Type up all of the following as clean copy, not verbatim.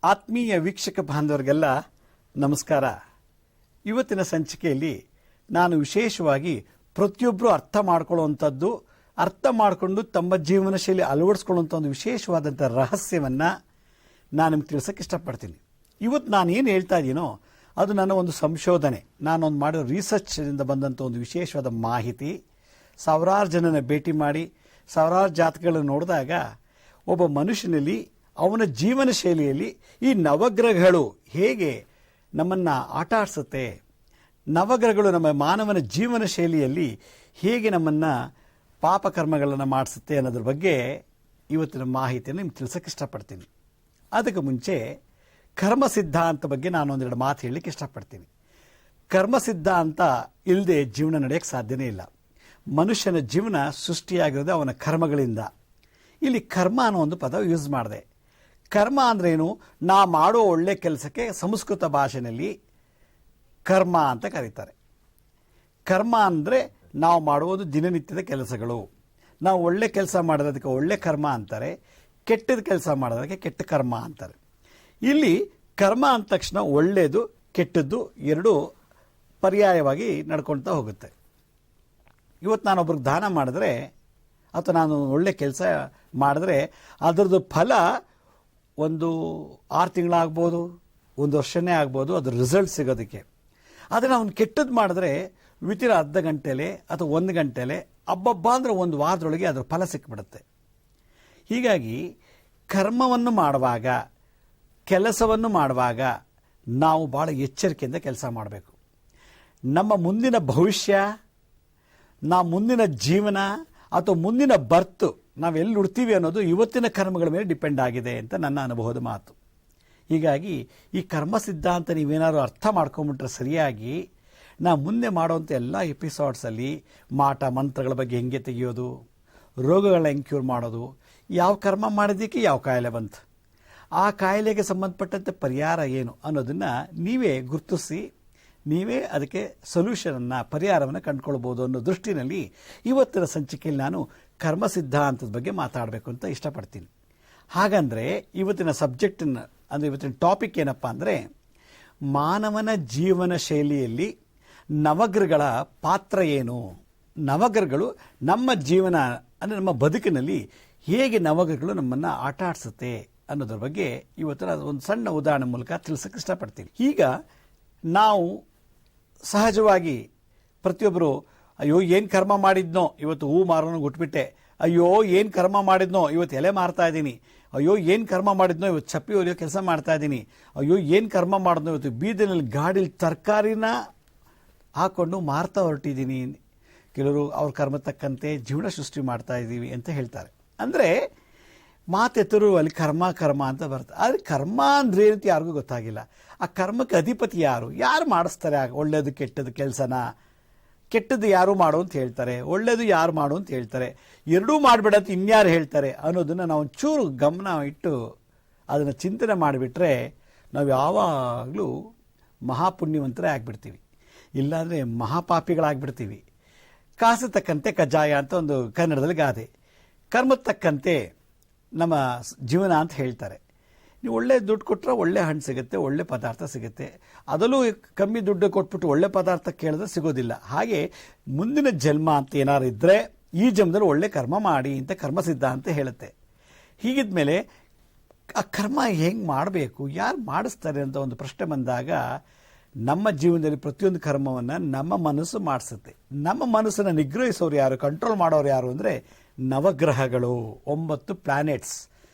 ಆತ್ಮೀಯ ವೀಕ್ಷಕ ಬಾಂಧವರಿಗೆಲ್ಲ ನಮಸ್ಕಾರ. ಇವತ್ತಿನ ಸಂಚಿಕೆಯಲ್ಲಿ ನಾನು ವಿಶೇಷವಾಗಿ ಪ್ರತಿಯೊಬ್ಬರು ಅರ್ಥ ಮಾಡ್ಕೊಳ್ಳುವಂಥದ್ದು, ಅರ್ಥ ಮಾಡಿಕೊಂಡು ತಮ್ಮ ಜೀವನ ಶೈಲಿ ಅಳವಡಿಸ್ಕೊಳ್ಳುವಂಥ ಒಂದು ವಿಶೇಷವಾದಂಥ ರಹಸ್ಯವನ್ನು ನಾನು ನಿಮ್ಗೆ ತಿಳಿಸೋಕ್ಕೆ ಇಷ್ಟಪಡ್ತೀನಿ. ಇವತ್ತು ನಾನು ಏನು ಹೇಳ್ತಾ ಇದ್ದೀನೋ ಅದು ನನ್ನ ಒಂದು ಸಂಶೋಧನೆ, ನಾನೊಂದು ಮಾಡಿರೋ ರಿಸರ್ಚ್ನಿಂದ ಬಂದಂಥ ಒಂದು ವಿಶೇಷವಾದ ಮಾಹಿತಿ. ಸಾವಿರಾರು ಜನನ ಭೇಟಿ ಮಾಡಿ ಸಾವಿರಾರು ಜಾತಕಗಳನ್ನು ನೋಡಿದಾಗ ಒಬ್ಬ ಮನುಷ್ಯನಲ್ಲಿ ಅವನ ಜೀವನ ಶೈಲಿಯಲ್ಲಿ ಈ ನವಗ್ರಹಗಳು ಹೇಗೆ ನಮ್ಮನ್ನು ಆಟ ಆಡಿಸುತ್ತೆ, ನವಗ್ರಹಗಳು ನಮ್ಮ ಮಾನವನ ಜೀವನ ಶೈಲಿಯಲ್ಲಿ ಹೇಗೆ ನಮ್ಮನ್ನು ಪಾಪಕರ್ಮಗಳನ್ನು ಮಾಡಿಸುತ್ತೆ ಅನ್ನೋದ್ರ ಬಗ್ಗೆ ಇವತ್ತಿನ ಮಾಹಿತಿಯನ್ನು ನಿಮ್ಗೆ ತಿಳಿಸೋಕ್ಕೆ ಇಷ್ಟಪಡ್ತೀನಿ. ಅದಕ್ಕೆ ಮುಂಚೆ ಕರ್ಮ ಸಿದ್ಧಾಂತ ಬಗ್ಗೆ ನಾನು ಒಂದೆರಡು ಮಾತು ಹೇಳಲಿಕ್ಕೆ ಇಷ್ಟಪಡ್ತೀನಿ. ಕರ್ಮ ಸಿದ್ಧಾಂತ ಇಲ್ಲದೆ ಜೀವನ ನಡೆಯೋಕ್ಕೆ ಸಾಧ್ಯನೇ ಇಲ್ಲ. ಮನುಷ್ಯನ ಜೀವನ ಸೃಷ್ಟಿಯಾಗಿರೋದು ಅವನ ಕರ್ಮಗಳಿಂದ. ಇಲ್ಲಿ ಕರ್ಮ ಅನ್ನೋ ಒಂದು ಪದ ಯೂಸ್ ಮಾಡಿದೆ. ಕರ್ಮ ಅಂದ್ರೇನು? ನಾ ಮಾಡೋ ಒಳ್ಳೆ ಕೆಲಸಕ್ಕೆ ಸಂಸ್ಕೃತ ಭಾಷೆಯಲ್ಲಿ ಕರ್ಮ ಅಂತ ಕರೀತಾರೆ. ಕರ್ಮ ಅಂದರೆ ನಾವು ಮಾಡುವುದು ದಿನನಿತ್ಯದ ಕೆಲಸಗಳು. ನಾವು ಒಳ್ಳೆ ಕೆಲಸ ಮಾಡೋದಕ್ಕೆ ಒಳ್ಳೆ ಕರ್ಮ ಅಂತಾರೆ, ಕೆಟ್ಟದ ಕೆಲಸ ಮಾಡೋದಕ್ಕೆ ಕೆಟ್ಟ ಕರ್ಮ ಅಂತಾರೆ. ಇಲ್ಲಿ ಕರ್ಮ ಅಂದ ತಕ್ಷಣ ಒಳ್ಳೆಯದು ಕೆಟ್ಟದ್ದು ಎರಡೂ ಪರ್ಯಾಯವಾಗಿ ನಡ್ಕೊಳ್ತಾ ಹೋಗುತ್ತೆ. ಇವತ್ತು ನಾನೊಬ್ರಿಗೆ ದಾನ ಮಾಡಿದ್ರೆ ಅಥವಾ ನಾನು ಒಳ್ಳೆ ಕೆಲಸ ಮಾಡಿದ್ರೆ ಅದರದ್ದು ಫಲ ಒಂದು 6 ತಿಂಗಳಾಗ್ಬೋದು, 1 ವರ್ಷನೇ ಆಗ್ಬೋದು, ಅದ್ರ ರಿಸಲ್ಟ್ ಸಿಗೋದಕ್ಕೆ. ಆದರೆ ಅವನು ಕೆಟ್ಟದ್ದು ಮಾಡಿದ್ರೆ ವಿತಿರ ಅರ್ಧ ಗಂಟೆಲೆ ಅಥವಾ 1 ಗಂಟೆಲೆ, ಹಬ್ಬಬ್ಬ ಅಂದರೆ 1 ವಾರದೊಳಗೆ ಅದರ ಫಲ ಸಿಕ್ಬಿಡುತ್ತೆ. ಹೀಗಾಗಿ ಕರ್ಮವನ್ನು ಮಾಡುವಾಗ, ಕೆಲಸವನ್ನು ಮಾಡುವಾಗ ನಾವು ಭಾಳ ಎಚ್ಚರಿಕೆಯಿಂದ ಕೆಲಸ ಮಾಡಬೇಕು. ನಮ್ಮ ಮುಂದಿನ ಭವಿಷ್ಯ, ನಾವು ಮುಂದಿನ ಜೀವನ ಅಥವಾ ಮುಂದಿನ ಬರ್ತು ನಾವೆಲ್ಲಿ ಉಡ್ತೀವಿ ಅನ್ನೋದು ಇವತ್ತಿನ ಕರ್ಮಗಳ ಮೇಲೆ ಡಿಪೆಂಡ್ ಆಗಿದೆ ಅಂತ ನನ್ನ ಅನುಭವದ ಮಾತು. ಹೀಗಾಗಿ ಈ ಕರ್ಮ ಸಿದ್ಧಾಂತ ನೀವೇನಾದ್ರು ಅರ್ಥ ಮಾಡ್ಕೊಂಬಿಟ್ರೆ ಸರಿಯಾಗಿ, ನಾವು ಮುಂದೆ ಮಾಡುವಂಥ ಎಲ್ಲ ಎಪಿಸೋಡ್ಸಲ್ಲಿ ಮಾಟ ಮಂತ್ರಗಳ ಬಗ್ಗೆ ಹೆಂಗೆ ತೆಗೆಯೋದು, ರೋಗಗಳನ್ನ ಹೆಂಗೆ ಕ್ಯೂರ್ ಮಾಡೋದು, ಯಾವ ಕರ್ಮ ಮಾಡಿದ್ದಕ್ಕೆ ಯಾವ ಕಾಯಿಲೆ ಬಂತು, ಆ ಕಾಯಿಲೆಗೆ ಸಂಬಂಧಪಟ್ಟಂತೆ ಪರಿಹಾರ ಏನು ಅನ್ನೋದನ್ನು ನೀವೇ ಗುರುತಿಸಿ ನೀವೇ ಅದಕ್ಕೆ ಸೊಲ್ಯೂಷನನ್ನು, ಪರಿಹಾರವನ್ನು ಕಂಡುಕೊಳ್ಬೋದು ಅನ್ನೋ ದೃಷ್ಟಿನಲ್ಲಿ ಇವತ್ತಿನ ಸಂಚಿಕೆಯಲ್ಲಿ ನಾನು ಕರ್ಮ ಸಿದ್ಧಾಂತದ ಬಗ್ಗೆ ಮಾತಾಡಬೇಕು ಅಂತ ಇಷ್ಟಪಡ್ತೀನಿ. ಹಾಗಂದರೆ ಇವತ್ತಿನ ಸಬ್ಜೆಕ್ಟನ್ನು ಅಂದರೆ ಇವತ್ತಿನ ಟಾಪಿಕ್ ಏನಪ್ಪ ಅಂದರೆ, ಮಾನವನ ಜೀವನ ಶೈಲಿಯಲ್ಲಿ ನವಗ್ರಹಗಳ ಪಾತ್ರ ಏನು, ನವಗ್ರಹಗಳು ನಮ್ಮ ಜೀವನ ಅಂದರೆ ನಮ್ಮ ಬದುಕಿನಲ್ಲಿ ಹೇಗೆ ನವಗ್ರಹಗಳು ನಮ್ಮನ್ನು ಆಟ ಆಡಿಸುತ್ತೆ ಅನ್ನೋದ್ರ ಬಗ್ಗೆ ಇವತ್ತಿನ ಒಂದು ಸಣ್ಣ ಉದಾಹರಣೆ ಮೂಲಕ ತಿಳಿಸೋಕ್ಕೆ ಇಷ್ಟಪಡ್ತೀನಿ. ಈಗ ನಾವು ಸಹಜವಾಗಿ ಪ್ರತಿಯೊಬ್ಬರು ಅಯ್ಯೋ ಏನು ಕರ್ಮ ಮಾಡಿದ್ನೋ ಇವತ್ತು ಹೂ ಮಾರೋನು ಗುಟ್ಬಿಟ್ಟೆ, ಅಯ್ಯೋ ಏನು ಕರ್ಮ ಮಾಡಿದ್ನೋ ಇವತ್ತು ಎಲೆ ಮಾರ್ತಾ ಇದ್ದೀನಿ, ಅಯ್ಯೋ ಏನು ಕರ್ಮ ಮಾಡಿದ್ನೋ ಇವತ್ತು ಚಪ್ಪಿ ಹೊಲಿಯೋ ಕೆಲಸ ಮಾಡ್ತಾ ಇದ್ದೀನಿ, ಅಯ್ಯೋ ಏನು ಕರ್ಮ ಮಾಡಿದ್ನೋ ಇವತ್ತು ಬೀದಿನಲ್ಲಿ ಗಾಡೀಲಿ ತರಕಾರಿನ ಹಾಕ್ಕೊಂಡು ಮಾರ್ತಾ ಹೊರಟಿದ್ದೀನಿ. ಕೆಲವರು ಅವ್ರ ಕರ್ಮ ತಕ್ಕಂತೆ ಜೀವನ ಸೃಷ್ಟಿ ಮಾಡ್ತಾ ಇದ್ದೀವಿ ಅಂತ ಹೇಳ್ತಾರೆ. ಅಂದರೆ ಮಾತೆತ್ತರು ಅಲ್ಲಿ ಕರ್ಮ ಕರ್ಮ ಅಂತ ಬರುತ್ತೆ. ಆದರೆ ಕರ್ಮ ಅಂದ್ರೆ ಏನಂತ ಯಾರಿಗೂ ಗೊತ್ತಾಗಿಲ್ಲ. ಆ ಕರ್ಮಕ್ಕೆ ಅಧಿಪತಿ ಯಾರು, ಯಾರು ಮಾಡಿಸ್ತಾರೆ ಒಳ್ಳೇದು ಕೆಟ್ಟದ್ದು ಕೆಲಸನ? ಕೆಟ್ಟದ್ದು ಯಾರು ಮಾಡು ಅಂತ ಹೇಳ್ತಾರೆ, ಒಳ್ಳೇದು ಯಾರು ಮಾಡು ಅಂತ ಹೇಳ್ತಾರೆ, ಎರಡೂ ಮಾಡಿಬಿಡ ಅಂತ ಇನ್ಯಾರು ಹೇಳ್ತಾರೆ ಅನ್ನೋದನ್ನು ನಾವು ಒಂಚೂರು ಗಮನ ಇಟ್ಟು ಅದನ್ನು ಚಿಂತನೆ ಮಾಡಿಬಿಟ್ರೆ ನಾವು ಯಾವಾಗಲೂ ಮಹಾಪುಣ್ಯವಂತರೇ ಆಗಿಬಿಡ್ತೀವಿ, ಇಲ್ಲಾಂದರೆ ಮಹಾಪಾಪಿಗಳಾಗ್ಬಿಡ್ತೀವಿ. ಕಾಸು ತಕ್ಕಂತೆ ಕಜ್ಜಾಯ ಅಂತ ಒಂದು ಕನ್ನಡದಲ್ಲಿ ಗಾದೆ. ಕರ್ಮದ ತಕ್ಕಂತೆ ನಮ್ಮ ಜೀವನ ಅಂತ ಹೇಳ್ತಾರೆ. ನೀವು ಒಳ್ಳೆ ದುಡ್ಡು ಕೊಟ್ಟರೆ ಒಳ್ಳೆ ಹಣ್ಣು ಸಿಗುತ್ತೆ, ಒಳ್ಳೆ ಪದಾರ್ಥ ಸಿಗುತ್ತೆ. ಅದರಲ್ಲೂ ಕಮ್ಮಿ ದುಡ್ಡು ಕೊಟ್ಬಿಟ್ಟು ಒಳ್ಳೆ ಪದಾರ್ಥ ಕೇಳಿದ್ರೆ ಸಿಗೋದಿಲ್ಲ. ಹಾಗೆ ಮುಂದಿನ ಜನ್ಮ ಅಂತ ಏನಾರು ಇದ್ದರೆ ಈ ಜನ್ಮದಲ್ಲಿ ಒಳ್ಳೆ ಕರ್ಮ ಮಾಡಿ ಅಂತ ಕರ್ಮ ಸಿದ್ಧಾಂತ ಹೇಳುತ್ತೆ. ಹೀಗಿದ್ಮೇಲೆ ಆ ಕರ್ಮ ಹೆಂಗೆ ಮಾಡಬೇಕು, ಯಾರು ಮಾಡಿಸ್ತಾರೆ ಅಂತ ಒಂದು ಪ್ರಶ್ನೆ ಬಂದಾಗ ನಮ್ಮ ಜೀವನದಲ್ಲಿ ಪ್ರತಿಯೊಂದು ಕರ್ಮವನ್ನು ನಮ್ಮ ಮನಸ್ಸು ಮಾಡಿಸುತ್ತೆ. ನಮ್ಮ ಮನಸ್ಸನ್ನು ನಿಗ್ರಹಿಸೋರು ಯಾರು, ಕಂಟ್ರೋಲ್ ಮಾಡೋರು ಯಾರು ಅಂದರೆ ನವಗ್ರಹಗಳು, 9 ಪ್ಲಾನೆಟ್ಸ್.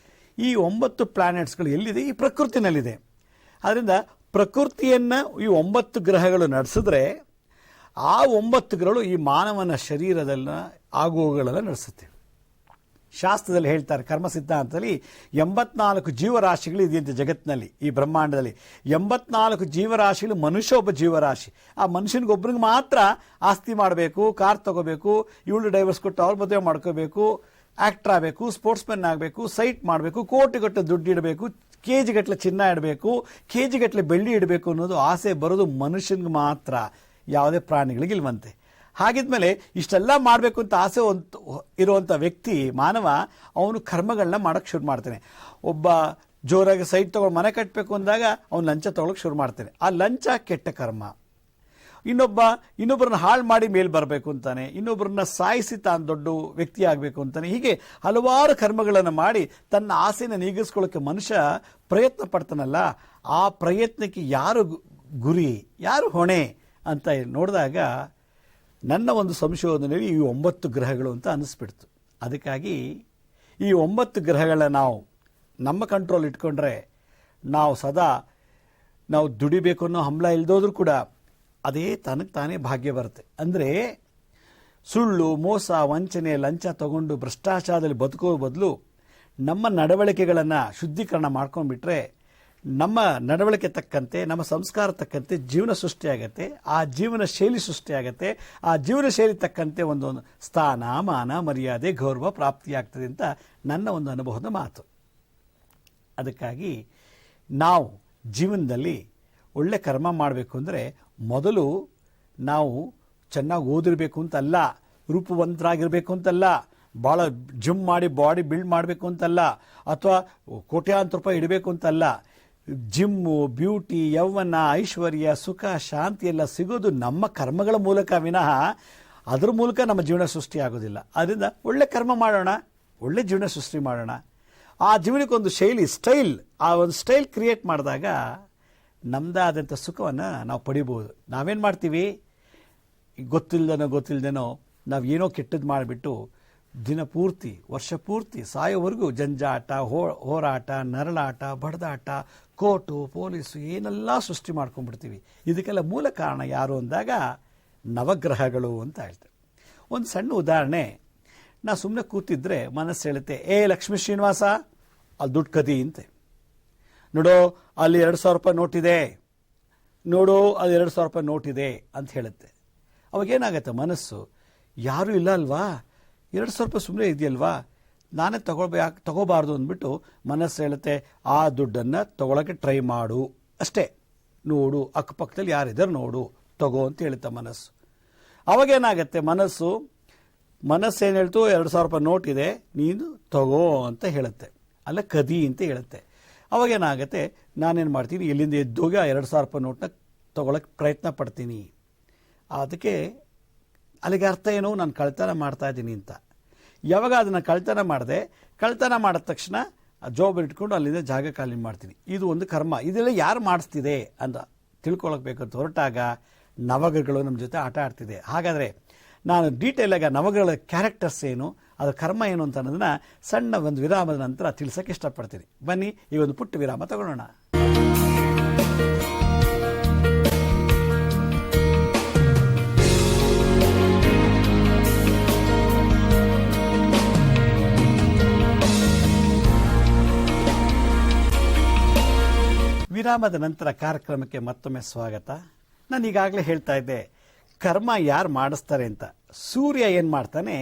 ಈ 9 ಪ್ಲಾನೆಟ್ಸ್ಗಳು ಎಲ್ಲಿದೆ? ಈ ಪ್ರಕೃತಿನಲ್ಲಿದೆ. ಆದ್ದರಿಂದ ಪ್ರಕೃತಿಯನ್ನು ಈ 9 ಗ್ರಹಗಳು ನಡೆಸಿದ್ರೆ ಆ 9 ಗ್ರಹಗಳು ಈ ಮಾನವನ ಶರೀರದಲ್ಲ ಆಗುವುಗಳೆಲ್ಲ ನಡೆಸುತ್ತೆ. ಶಾಸ್ತ್ರದಲ್ಲಿ ಹೇಳ್ತಾರೆ, ಕರ್ಮ ಸಿದ್ಧಾಂತದಲ್ಲಿ 84 ಜೀವರಾಶಿಗಳು ಇದೆಯಂತೆ ಜಗತ್ತಿನಲ್ಲಿ, ಈ ಬ್ರಹ್ಮಾಂಡದಲ್ಲಿ 84 ಜೀವರಾಶಿಗಳು. ಮನುಷ್ಯ ಒಬ್ಬ ಜೀವರಾಶಿ. ಆ ಮನುಷ್ಯನಿಗೊಬ್ಬರಿಗೆ ಮಾತ್ರ ಆಸ್ತಿ ಮಾಡಬೇಕು, ಕಾರ್ ತಗೋಬೇಕು, ಇವಳು ಡೈವರ್ಸ್ ಕೊಟ್ಟು ಅವ್ರ ಮದುವೆ ಮಾಡ್ಕೋಬೇಕು, ಆ್ಯಕ್ಟರ್ ಆಗಬೇಕು, ಸ್ಪೋರ್ಟ್ಸ್ಮನ್ ಆಗಬೇಕು, ಸೈಟ್ ಮಾಡಬೇಕು, ಕೋಟಿಗಟ್ಟಲೆ ದುಡ್ಡು ಇಡಬೇಕು, ಕೆಜಿಗಟ್ಟಲೆ ಚಿನ್ನ ಇಡಬೇಕು, ಕೆಜಿಗಟ್ಟಲೆ ಬೆಳ್ಳಿ ಇಡಬೇಕು ಅನ್ನೋದು ಆಸೆ ಬರೋದು ಮನುಷ್ಯನಿಗೆ ಮಾತ್ರ, ಯಾವುದೇ ಪ್ರಾಣಿಗಳಿಗಿಲ್ವಂತೆ. ಹಾಗಿದ್ಮೇಲೆ ಇಷ್ಟೆಲ್ಲ ಮಾಡಬೇಕು ಅಂತ ಆಸೆ ಇರುವಂಥ ವ್ಯಕ್ತಿ ಮಾನವ, ಅವನು ಕರ್ಮಗಳನ್ನ ಮಾಡೋಕ್ಕೆ ಶುರು ಮಾಡ್ತಾನೆ. ಒಬ್ಬ ಜೋರಾಗಿ ಸೈಟ್ ತಗೊಂಡು ಮನೆ ಕಟ್ಟಬೇಕು ಅಂದಾಗ ಅವ್ನು ಲಂಚ ತಗೊಳಕ್ಕೆ ಶುರು ಮಾಡ್ತಾನೆ. ಆ ಲಂಚ ಕೆಟ್ಟ ಕರ್ಮ. ಇನ್ನೊಬ್ಬರನ್ನ ಹಾಳು ಮಾಡಿ ಮೇಲ್ ಬರಬೇಕು ಅಂತಾನೆ, ಇನ್ನೊಬ್ಬರನ್ನ ಸಾಯಿಸಿ ತಾನು ದೊಡ್ಡ ವ್ಯಕ್ತಿ ಆಗಬೇಕು ಅಂತಾನೆ. ಹೀಗೆ ಹಲವಾರು ಕರ್ಮಗಳನ್ನು ಮಾಡಿ ತನ್ನ ಆಸೆಯನ್ನು ನೀಗಿಸ್ಕೊಳ್ಳೋಕೆ ಮನುಷ್ಯ ಪ್ರಯತ್ನ ಪಡ್ತಾನಲ್ಲ, ಆ ಪ್ರಯತ್ನಕ್ಕೆ ಯಾರು ಗುರಿ, ಯಾರು ಹೊಣೆ ಅಂತ ನೋಡಿದಾಗ ನನ್ನ ಒಂದು ಸಂಶೋಧನೆಯಲ್ಲಿ ಈ 9 ಗ್ರಹಗಳು ಅಂತ ಅನಿಸ್ಬಿಡ್ತು. ಅದಕ್ಕಾಗಿ ಈ 9 ಗ್ರಹಗಳನ್ನ ನಾವು ನಮ್ಮ ಕಂಟ್ರೋಲ್ ಇಟ್ಕೊಂಡ್ರೆ ನಾವು ಸದಾ ನಾವು ದುಡಿಬೇಕು ಅನ್ನೋ ಹಂಬಲ ಇಲ್ದೋದ್ರೂ ಕೂಡ ಅದೇ ತನಗೆ ತಾನೇ ಭಾಗ್ಯ ಬರುತ್ತೆ. ಅಂದರೆ ಸುಳ್ಳು, ಮೋಸ, ವಂಚನೆ, ಲಂಚ ತಗೊಂಡು ಭ್ರಷ್ಟಾಚಾರದಲ್ಲಿ ಬದುಕೋ ಬದಲು ನಮ್ಮ ನಡವಳಿಕೆಗಳನ್ನು ಶುದ್ಧೀಕರಣ ಮಾಡ್ಕೊಂಡ್ಬಿಟ್ರೆ ನಮ್ಮ ನಡವಳಿಕೆ ತಕ್ಕಂತೆ, ನಮ್ಮ ಸಂಸ್ಕಾರ ತಕ್ಕಂತೆ ಜೀವನ ಸೃಷ್ಟಿಯಾಗತ್ತೆ. ಆ ಜೀವನ ಶೈಲಿ ಸೃಷ್ಟಿಯಾಗತ್ತೆ. ಆ ಜೀವನ ಶೈಲಿ ತಕ್ಕಂತೆ ಒಂದೊಂದು ಸ್ಥಾನ, ಮಾನ, ಮರ್ಯಾದೆ, ಗೌರವ ಪ್ರಾಪ್ತಿಯಾಗ್ತದೆ ಅಂತ ನನ್ನ ಒಂದು ಅನುಭವದ ಮಾತು. ಅದಕ್ಕಾಗಿ ನಾವು ಜೀವನದಲ್ಲಿ ಒಳ್ಳೆ ಕರ್ಮ ಮಾಡಬೇಕು ಅಂದರೆ ಮೊದಲು ನಾವು ಚೆನ್ನಾಗಿ ಓದಿರಬೇಕು ಅಂತಲ್ಲ, ರೂಪವಂತರಾಗಿರಬೇಕು ಅಂತಲ್ಲ, ಭಾಳ ಜಿಮ್ ಮಾಡಿ ಬಾಡಿ ಬಿಲ್ಡ್ ಮಾಡಬೇಕು ಅಂತಲ್ಲ, ಅಥವಾ ಕೋಟ್ಯಾಂತರ ರೂಪಾಯಿ ಇಡಬೇಕು ಅಂತಲ್ಲ. ಜಿಮ್ಮು, ಬ್ಯೂಟಿ, ಯೌವನ, ಐಶ್ವರ್ಯ, ಸುಖ, ಶಾಂತಿ ಎಲ್ಲ ಸಿಗೋದು ನಮ್ಮ ಕರ್ಮಗಳ ಮೂಲಕ ವಿನಃ ಅದ್ರ ಮೂಲಕ ನಮ್ಮ ಜೀವನ ಸೃಷ್ಟಿ ಆಗೋದಿಲ್ಲ. ಅದರಿಂದ ಒಳ್ಳೆ ಕರ್ಮ ಮಾಡೋಣ, ಒಳ್ಳೆ ಜೀವನ ಸೃಷ್ಟಿ ಮಾಡೋಣ. ಆ ಜೀವನಕ್ಕೊಂದು ಶೈಲಿ, ಸ್ಟೈಲ್, ಆ ಒಂದು ಸ್ಟೈಲ್ ಕ್ರಿಯೇಟ್ ಮಾಡಿದಾಗ ನಮ್ಮದಾದಂಥ ಸುಖವನ್ನು ನಾವು ಪಡಿಬೋದು. ನಾವೇನು ಮಾಡ್ತೀವಿ, ಗೊತ್ತಿಲ್ಲದೇನೋ ನಾವು ಏನೋ ಕೆಟ್ಟದ್ದು ಮಾಡಿಬಿಟ್ಟು ದಿನ ಪೂರ್ತಿ, ವರ್ಷ ಪೂರ್ತಿ, ಸಾಯೋವರೆಗೂ ಜಂಜಾಟ, ಹೋರಾಟ, ನರಳಾಟ, ಬಡದಾಟ, ಕೋರ್ಟು, ಪೊಲೀಸು ಏನೆಲ್ಲ ಸೃಷ್ಟಿ ಮಾಡ್ಕೊಂಡ್ಬಿಡ್ತೀವಿ. ಇದಕ್ಕೆಲ್ಲ ಮೂಲ ಕಾರಣ ಯಾರು ಅಂದಾಗ ನವಗ್ರಹಗಳು ಅಂತ ಹೇಳ್ತಾರೆ. ಒಂದು ಸಣ್ಣ ಉದಾಹರಣೆ, ನಾ ಸುಮ್ಮನೆ ಕೂತಿದ್ರೆ ಮನಸ್ಸು ಹೇಳುತ್ತೆ, ಲಕ್ಷ್ಮೀ ಶ್ರೀನಿವಾಸ ಅಲ್ಲಿ ದುಡ್ಡು ಕದಿ ಅಂತೆ, ನೋಡೋ ಅಲ್ಲಿ 2,000 ರೂಪಾಯಿ ನೋಟಿದೆ, ನೋಡು ಅಲ್ಲಿ 2,000 ರೂಪಾಯಿ ನೋಟಿದೆ ಅಂತ ಹೇಳುತ್ತೆ. ಅವಾಗೇನಾಗತ್ತೆ ಮನಸ್ಸು, ಯಾರೂ ಇಲ್ಲ ಅಲ್ವಾ, 2,000 ರೂಪಾಯಿ ಸುಮ್ಮನೆ ಇದೆಯಲ್ವಾ, ನಾನೇ ತಗೋಬಾರ್ದು ಅಂದ್ಬಿಟ್ಟು ಮನಸ್ಸು ಹೇಳುತ್ತೆ, ಆ ದುಡ್ಡನ್ನು ತಗೊಳಕ್ಕೆ ಟ್ರೈ ಮಾಡು ಅಷ್ಟೇ, ನೋಡು ಅಕ್ಕಪಕ್ಕದಲ್ಲಿ ಯಾರಿದ್ದಾರೆ ನೋಡು, ತಗೋ ಅಂತ ಹೇಳುತ್ತೆ ಮನಸ್ಸು. ಅವಾಗೇನಾಗತ್ತೆ ಮನಸ್ಸೇನು ಹೇಳ್ತು, 2,000 ರೂಪಾಯಿ ನೋಟ್ ಇದೆ, ನೀನು ತಗೋ ಅಂತ ಹೇಳುತ್ತೆ, ಅಲ್ಲ ಕದಿ ಅಂತ ಹೇಳುತ್ತೆ. ಅವಾಗೇನಾಗತ್ತೆ, ನಾನೇನು ಮಾಡ್ತೀನಿ, ಇಲ್ಲಿಂದ ಎದ್ದೋಗಿ ಆ 2,000 ರೂಪಾಯಿ ನೋಟನ್ನ ತಗೊಳಕ್ಕೆ ಪ್ರಯತ್ನ ಪಡ್ತೀನಿ. ಅದಕ್ಕೆ ಅಲ್ಲಿಗೆ ಅರ್ಥ ಏನು, ನಾನು ಕಳ್ತನ ಮಾಡ್ತಾ ಇದ್ದೀನಿ ಅಂತ. ಯಾವಾಗ ಅದನ್ನು ಕಳ್ತನ ಮಾಡಿದ ತಕ್ಷಣ ಜಾಬ್ ಇಟ್ಕೊಂಡು ಅಲ್ಲಿಂದ ಜಾಗ ಖಾಲಿ ಮಾಡ್ತೀನಿ. ಇದು ಒಂದು ಕರ್ಮ. ಇದೆಲ್ಲ ಯಾರು ಮಾಡಿಸ್ತಿದೆ ಅಂತ ತಿಳ್ಕೊಳಕ್ ಬೇಕಂತ ಹೊರಟಾಗ ನವಗ್ರಹಗಳು ನಮ್ಮ ಜೊತೆ ಆಟ ಆಡ್ತಿದೆ. ಹಾಗಾದರೆ ನಾನು ಡೀಟೇಲ್ ಆಗಿ ನವಗ್ರಹಗಳ ಕ್ಯಾರೆಕ್ಟರ್ಸ್ ಏನು, ಅದರ ಕರ್ಮ ಏನು ಅಂತ ಅನ್ನೋದನ್ನ ಸಣ್ಣ ಒಂದು ವಿರಾಮದ ನಂತರ ತಿಳಿಸೋಕ್ಕೆ ಇಷ್ಟಪಡ್ತೀನಿ. ಬನ್ನಿ ಈ ಒಂದು ಪುಟ್ಟ ವಿರಾಮ ತಗೊಳ್ಳೋಣ. ವಿರಾಮದ ನಂತರ ಕಾರ್ಯಕ್ರಮಕ್ಕೆ ಮತ್ತೊಮ್ಮೆ ಸ್ವಾಗತ. ನಾನು ಈಗಾಗಲೇ ಹೇಳ್ತಾ ಇದ್ದೆ, ಕರ್ಮ ಯಾರು ಮಾಡಿಸ್ತಾರೆ ಅಂತ. ಸೂರ್ಯ ಏನು ಮಾಡ್ತಾನೆ,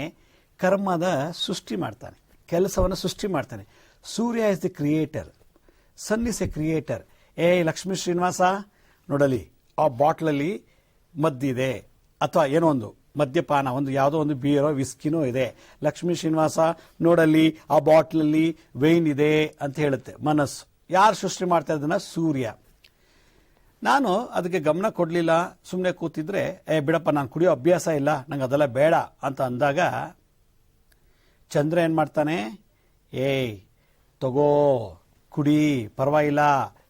ಕರ್ಮದ ಸೃಷ್ಟಿ ಮಾಡ್ತಾನೆ, ಕೆಲಸವನ್ನು ಸೃಷ್ಟಿ ಮಾಡ್ತಾನೆ. Surya is the creator, sun is a creator. Lakshmi Srinivasa ನೋಡಲಿ, ಆ ಬಾಟ್ಲಲ್ಲಿ ಮದ್ದಿದೆ, ಅಥವಾ ಏನೋ ಒಂದು ಮದ್ಯಪಾನ, ಒಂದು ಯಾವುದೋ ಒಂದು ಬಿಯರೋ ವಿಸ್ಕಿನೋ ಇದೆ. ಲಕ್ಷ್ಮೀ ಶ್ರೀನಿವಾಸ ನೋಡಲಿ, ಆ ಬಾಟ್ಲಲ್ಲಿ ವೈನ್ ಇದೆ ಅಂತ ಹೇಳುತ್ತೆ ಮನಸ್ಸು. ಯಾರು ಸೃಷ್ಟಿ ಮಾಡ್ತಾ ಇದ್ದನ್ನ? ಸೂರ್ಯ. ನಾನು ಅದಕ್ಕೆ ಗಮನ ಕೊಡಲಿಲ್ಲ, ಸುಮ್ಮನೆ ಕೂತಿದ್ರೆ ಬಿಡಪ್ಪ ನಾನು ಕುಡಿಯೋ ಅಭ್ಯಾಸ ಇಲ್ಲ, ನಂಗೆ ಅದೆಲ್ಲ ಬೇಡ ಅಂತ ಅಂದಾಗ ಚಂದ್ರ ಏನು ಮಾಡ್ತಾನೆ, ತಗೋ ಕುಡಿ, ಪರವಾಗಿಲ್ಲ,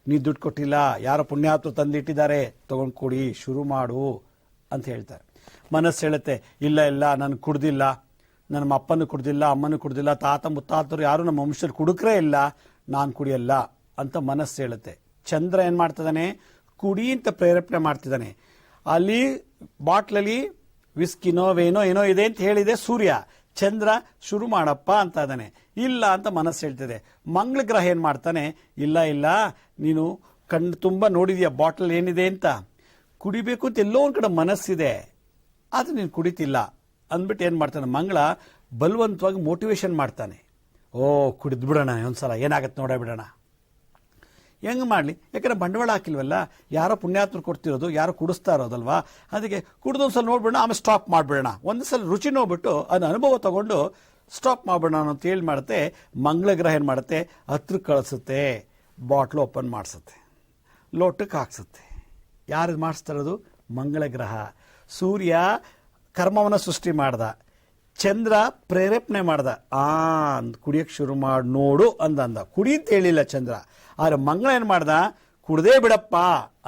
ನೀ ದುಡ್ಡು ಕೊಟ್ಟಿಲ್ಲ, ಯಾರೋ ಪುಣ್ಯಾತ್ಮ ತಂದಿಟ್ಟಿದ್ದಾರೆ, ತಗೊಂಡು ಕುಡಿ, ಶುರು ಮಾಡು ಅಂತ ಹೇಳ್ತಾರೆ. ಮನಸ್ಸು ಹೇಳುತ್ತೆ, ಇಲ್ಲ ನಾನು ಕುಡ್ದಿಲ್ಲ, ನನ್ನ ಅಪ್ಪನೂ ಕುಡ್ದಿಲ್ಲ, ಅಮ್ಮನೂ ಕುಡ್ದಿಲ್ಲ, ತಾತ ಮುತ್ತಾತರು ಯಾರು ನಮ್ಮ ವಂಶರು ಕುಡುಕ್ರೇ ಇಲ್ಲ, ನಾನು ಕುಡಿಯಲ್ಲ ಅಂತ ಮನಸ್ಸು ಹೇಳುತ್ತೆ. ಚಂದ್ರ ಏನು ಮಾಡ್ತಿದ್ದಾನೆ, ಕುಡಿ ಅಂತ ಪ್ರೇರೇಪಣೆ ಮಾಡ್ತಿದ್ದಾನೆ. ಅಲ್ಲಿ ಬಾಟ್ಲಲ್ಲಿ ವಿಸ್ಕಿನೋ ವೇನೋ ಏನೋ ಇದೆ ಅಂತ ಹೇಳಿದೆ ಸೂರ್ಯ. ಚಂದ್ರ ಶುರು ಮಾಡಪ್ಪ ಅಂತ ಇದ್ದಾನೆ. ಇಲ್ಲ ಅಂತ ಮನಸ್ಸು ಹೇಳ್ತಿದೆ. ಮಂಗಳ ಗ್ರಹ ಏನು ಮಾಡ್ತಾನೆ, ಇಲ್ಲ ನೀನು ಕಣ್ಣು ತುಂಬ ನೋಡಿದ್ಯಾ ಬಾಟ್ಲ್ ಏನಿದೆ ಅಂತ, ಕುಡಿಬೇಕು ಅಂತ ಎಲ್ಲೋ ಒಂದು ಕಡೆ ಮನಸ್ಸಿದೆ, ಅದು ನೀನು ಕುಡಿತಿಲ್ಲ ಅಂದ್ಬಿಟ್ಟು ಏನು ಮಾಡ್ತಾನೆ ಮಂಗಳ, ಬಲವಂತವಾಗಿ ಮೋಟಿವೇಶನ್ ಮಾಡ್ತಾನೆ. ಕುಡಿದು ಬಿಡೋಣ ಒಂದ್ಸಲ, ಏನಾಗತ್ತೆ ನೋಡೇ ಬಿಡೋಣ. ಹೆಂಗೆ ಮಾಡಲಿ, ಯಾಕಂದ್ರೆ ಬಂಡವಾಳ ಹಾಕಿಲ್ವಲ್ಲ, ಯಾರೋ ಪುಣ್ಯಾತ್ಮರು ಕೊಡ್ತಿರೋದು, ಯಾರೋ ಕುಡಿಸ್ತಾ ಇರೋದಲ್ವಾ. ಅದಕ್ಕೆ ಕುಡಿದೊಂದ್ಸಲ ನೋಡ್ಬಿಡೋಣ, ಆಮೇಲೆ ಸ್ಟಾಪ್ ಮಾಡಿಬಿಡೋಣ, ಒಂದು ಸಲ ರುಚಿ ನೋಡ್ಬಿಟ್ಟು ಅದನ್ನ ಅನುಭವ ತಗೊಂಡು ಸ್ಟಾಪ್ ಮಾಡ್ಬಿಡೋಣ ಅಂತ ಹೇಳಿ ಮಾಡುತ್ತೆ. ಮಂಗಳ ಗ್ರಹ ಏನು ಮಾಡುತ್ತೆ, ಹತ್ರಕ್ಕೆ ಕಳಿಸುತ್ತೆ. Bottle open ಮಾಡಿಸುತ್ತೆ, ಲೋಟಕ್ಕೆ ಹಾಕ್ಸುತ್ತೆ. ಯಾರು ಮಾಡಿಸ್ತಾರದು? ಮಂಗಳ ಗ್ರಹ. ಸೂರ್ಯ ಕರ್ಮವನ್ನು ಸೃಷ್ಟಿ ಮಾಡ್ದ, ಚಂದ್ರ ಪ್ರೇರೇಪಣೆ ಮಾಡ್ದ. ಕುಡಿಯಕ್ಕೆ ಶುರು ಮಾಡಿ ನೋಡು ಅಂದ. ಕುಡಿ ಅಂತ ಹೇಳಿಲ್ಲ ಚಂದ್ರ, ಆದ್ರೆ ಮಂಗಳ ಏನು ಮಾಡ್ದ? ಕುಡ್ದೇ ಬಿಡಪ್ಪ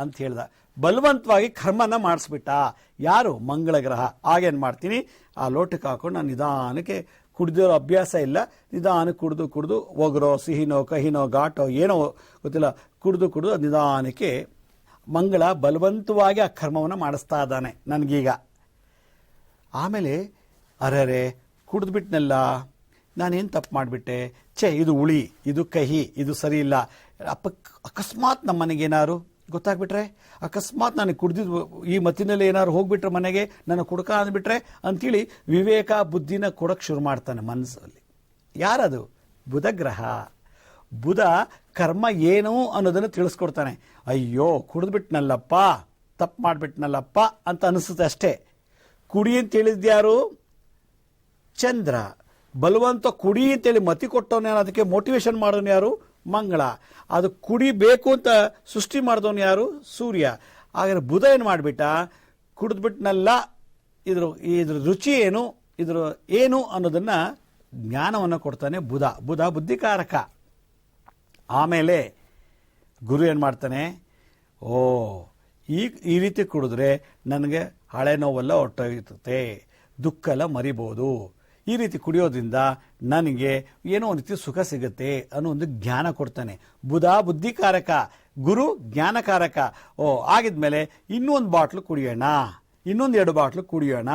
ಅಂತ ಹೇಳ್ದ. ಬಲವಂತವಾಗಿ ಕರ್ಮನ ಮಾಡಿಸ್ಬಿಟ್ಟ. ಯಾರು? ಮಂಗಳ ಗ್ರಹ. ಆಗೇನು ಮಾಡ್ತೀನಿ, ಆ ಲೋಟಕ್ಕೆ ಹಾಕೊಂಡು ನಾನು ನಿಧಾನಕ್ಕೆ, ಕುಡಿದಿರೋ ಅಭ್ಯಾಸ ಇಲ್ಲ, ನಿಧಾನಕ್ಕೆ ಕುಡಿದು ಒಗರೋ, ಸಿಹಿನೋ, ಕಹಿನೋ, ಘಾಟೋ ಏನೋ ಗೊತ್ತಿಲ್ಲ, ಕುಡಿದು ನಿಧಾನಕ್ಕೆ ಮಂಗಳ ಬಲವಂತವಾಗಿ ಆ ಕರ್ಮವನ್ನು ಮಾಡಿಸ್ತಾ ಇದ್ದಾನೆ ನನಗೀಗ. ಆಮೇಲೆ ಅರೆ ಕುಡಿದ್ಬಿಟ್ನಲ್ಲ, ನಾನೇನು ತಪ್ಪು ಮಾಡಿಬಿಟ್ಟೆ, ಇದು ಹುಳಿ, ಇದು ಕಹಿ, ಇದು ಸರಿ ಇಲ್ಲ. ಅಕಸ್ಮಾತ್ ನಮ್ಮ ಮನೆಗೇನಾರು ಗೊತ್ತಾಗ್ಬಿಟ್ರೆ, ಅಕಸ್ಮಾತ್ ನಾನು ಕುಡ್ದಿದ್ದು ಈ ಮತ್ತಿನಲ್ಲಿ ಏನಾದ್ರು ಹೋಗ್ಬಿಟ್ರೆ ಮನೆಗೆ, ನಾನು ಕುಡ್ಕ ಅಂದ್ಬಿಟ್ರೆ ಅಂತೇಳಿ ವಿವೇಕ ಬುದ್ಧಿನ ಕೊಡಕ್ಕೆ ಶುರು ಮಾಡ್ತಾನೆ ಮನಸ್ಸಲ್ಲಿ. ಯಾರದು? ಬುಧಗ್ರಹ. ಬುಧ ಕರ್ಮ ಏನು ಅನ್ನೋದನ್ನು ತಿಳಿಸ್ಕೊಡ್ತಾನೆ. ಅಯ್ಯೋ ಕುಡಿದ್ಬಿಟ್ನಲ್ಲಪ್ಪ, ತಪ್ಪು ಮಾಡಿಬಿಟ್ನಲ್ಲಪ್ಪ ಅಂತ ಅನಿಸುತ್ತೆ ಅಷ್ಟೇ. ಕುಡಿ ಅಂತ ಹೇಳಿದ್ಯಾರು? ಚಂದ್ರ. ಬಲವಂತ ಕುಡಿ ಅಂತೇಳಿ ಮತಿ ಕೊಟ್ಟವನು, ಅದಕ್ಕೆ ಮೋಟಿವೇಶನ್ ಮಾಡೋನು ಯಾರು? ಮಂಗಳ. ಅದು ಕುಡಿಬೇಕು ಅಂತ ಸೃಷ್ಟಿ ಮಾಡಿದವನು ಯಾರು? ಸೂರ್ಯ. ಹಾಗಾದ್ರೆ ಬುಧ ಏನು ಮಾಡಿಬಿಟ್ಟ? ಕುಡಿದ್ಬಿಟ್ನಲ್ಲ, ಇದ್ರ ರುಚಿ ಏನು, ಇದ್ರ ಏನು ಅನ್ನೋದನ್ನ ಜ್ಞಾನವನ್ನು ಕೊಡ್ತಾನೆ ಬುಧ. ಬುಧ ಬುದ್ಧಿಕಾರಕ. ಆಮೇಲೆ ಗುರು ಏನು ಮಾಡ್ತಾನೆ? ಈ ರೀತಿ ಕುಡಿದ್ರೆ ನನಗೆ ಹಳೆ ನೋವೆಲ್ಲ ಹೊರಟೋಗ್ತದೆ, ದುಃಖ ಎಲ್ಲ ಮರಿಬೋದು. ಈ ರೀತಿ ಕುಡಿಯೋದ್ರಿಂದ ನನಗೆ ಏನೋ ಒಂದು ರೀತಿ ಸುಖ ಸಿಗುತ್ತೆ ಅನ್ನೋ ಒಂದು ಜ್ಞಾನ ಕೊಡ್ತಾನೆ. ಬುಧ ಬುದ್ಧಿಕಾರಕ, ಗುರು ಜ್ಞಾನಕಾರಕ. ಆಗಿದ್ಮೇಲೆ ಇನ್ನೊಂದು ಬಾಟ್ಲು ಕುಡಿಯೋಣ, ಇನ್ನೊಂದು 2 ಬಾಟ್ಲು ಕುಡಿಯೋಣ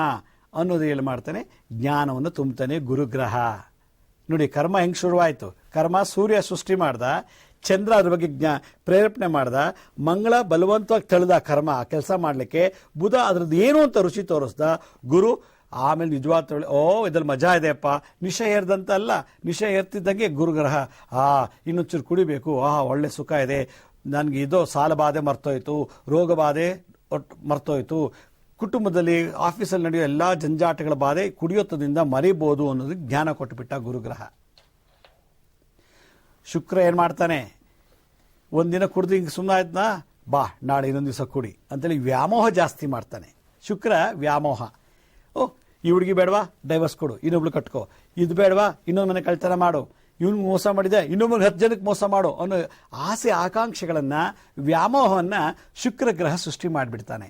ಅನ್ನೋದು ಏನು ಮಾಡ್ತಾನೆ? ಜ್ಞಾನವನ್ನು ತುಂಬುತ್ತಾನೆ ಗುರುಗ್ರಹ. ನೋಡಿ ಕರ್ಮ ಹೆಂಗೆ ಶುರುವಾಯಿತು. ಕರ್ಮ ಸೂರ್ಯ ಸೃಷ್ಟಿ ಮಾಡ್ದ, ಚಂದ್ರ ಅದ್ರ ಬಗ್ಗೆ ಪ್ರೇರೇಪಣೆ ಮಾಡ್ದ, ಮಂಗಳ ಬಲವಂತವಾಗಿ ತಳೆದ ಕರ್ಮ ಕೆಲಸ ಮಾಡಲಿಕ್ಕೆ, ಬುಧ ಅದ್ರದ್ದು ಏನು ಅಂತ ರುಚಿ ತೋರಿಸ್ದ, ಗುರು ಆಮೇಲೆ ನಿಜವಾದ ಇದ್ರಲ್ಲಿ ಮಜಾ ಇದೆಯಪ್ಪ, ನಿಶ ಏರ್ದಂತ ಅಲ್ಲ, ನಿಶ ಏರ್ತಿದ್ದಂಗೆ ಗುರುಗ್ರಹ ಇನ್ನೊಂಚೂರು ಕುಡಿಬೇಕು, ಒಳ್ಳೆ ಸುಖ ಇದೆ, ನನಗೆ ಇದು ಸಾಲ ಬಾಧೆ ಮರ್ತೋಯ್ತು, ರೋಗ ಬಾಧೆ ಮರ್ತೋಯ್ತು, ಕುಟುಂಬದಲ್ಲಿ ಆಫೀಸಲ್ಲಿ ನಡೆಯೋ ಎಲ್ಲ ಜಂಜಾಟಗಳ ಬಾಧೆ ಕುಡಿಯೋತದಿಂದ ಮರಿಬೋದು ಅನ್ನೋದು ಜ್ಞಾನ ಕೊಟ್ಟುಬಿಟ್ಟ ಗುರುಗ್ರಹ. ಶುಕ್ರ ಏನು ಮಾಡ್ತಾನೆ? ಒಂದಿನ ಕುಡ್ದು ಹಿಂಗೆ ಸುಮ್ಮನೆ ಆಯ್ತನಾ, ಬಾ ನಾಳೆ ಇನ್ನೊಂದು ದಿವಸ ಕುಡಿ ಅಂತೇಳಿ ವ್ಯಾಮೋಹ ಜಾಸ್ತಿ ಮಾಡ್ತಾನೆ. ಶುಕ್ರ ವ್ಯಾಮೋಹ. ಈ ಹುಡುಗಿ ಬೇಡವಾ, ಡೈವರ್ಸ್ ಕೊಡು, ಇನ್ನೊಬ್ಳು ಕಟ್ಕೋ, ಇದು ಬೇಡವಾ, ಇನ್ನೊಂದು ಮನೆ ಕಳ್ತನ ಮಾಡು, ಇವನು ಮೋಸ ಮಾಡಿದೆ, ಇನ್ನೊಬ್ಬರಿಗೆ 10 ಜನಕ್ಕೆ ಮೋಸ ಮಾಡು ಅನ್ನೋ ಆಸೆ ಆಕಾಂಕ್ಷೆಗಳನ್ನ, ವ್ಯಾಮೋಹವನ್ನ ಶುಕ್ರ ಗ್ರಹ ಸೃಷ್ಟಿ ಮಾಡಿಬಿಡ್ತಾನೆ.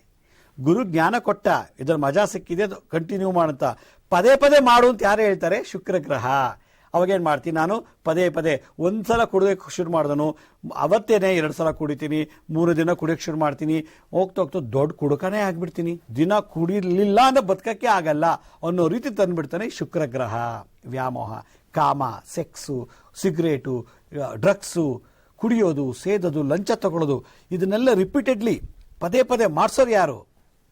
ಗುರು ಜ್ಞಾನ ಕೊಟ್ಟ, ಇದ್ರ ಮಜಾ ಸಿಕ್ಕಿದೆ, ಕಂಟಿನ್ಯೂ ಮಾಡುತ್ತಾ ಪದೇ ಪದೇ ಮಾಡು ಅಂತ ಯಾರು ಹೇಳ್ತಾರೆ? ಶುಕ್ರ ಗ್ರಹ. ಅವಾಗೇನು ಮಾಡ್ತೀನಿ ನಾನು? ಪದೇ ಒಂದ್ಸಲ ಕುಡಿಯೋಕೆ ಶುರು ಮಾಡಿದನು, ಅವತ್ತೇನೆ 2 ಸಲ ಕುಡಿತೀನಿ, 3 ದಿನ ಕುಡಿಯೋಕೆ ಶುರು ಮಾಡ್ತೀನಿ, ಹೋಗ್ತಾ ದೊಡ್ಡ ಕುಡುಕನೇ ಆಗ್ಬಿಡ್ತೀನಿ, ದಿನ ಕುಡಿಲಿಲ್ಲ ಅಂದ್ರೆ ಬದುಕಕ್ಕೆ ಆಗಲ್ಲ ಅನ್ನೋ ರೀತಿ ತಂದುಬಿಡ್ತಾನೆ ಶುಕ್ರ ಗ್ರಹ. ವ್ಯಾಮೋಹ, ಕಾಮ, ಸೆಕ್ಸು, ಸಿಗರೇಟು, ಡ್ರಗ್ಸು, ಕುಡಿಯೋದು, ಸೇದೋದು, ಲಂಚ ತಗೊಳ್ಳೋದು, ಇದನ್ನೆಲ್ಲ ರಿಪೀಟೆಡ್ಲಿ ಪದೇ ಮಾಡಿಸೋರು ಯಾರು?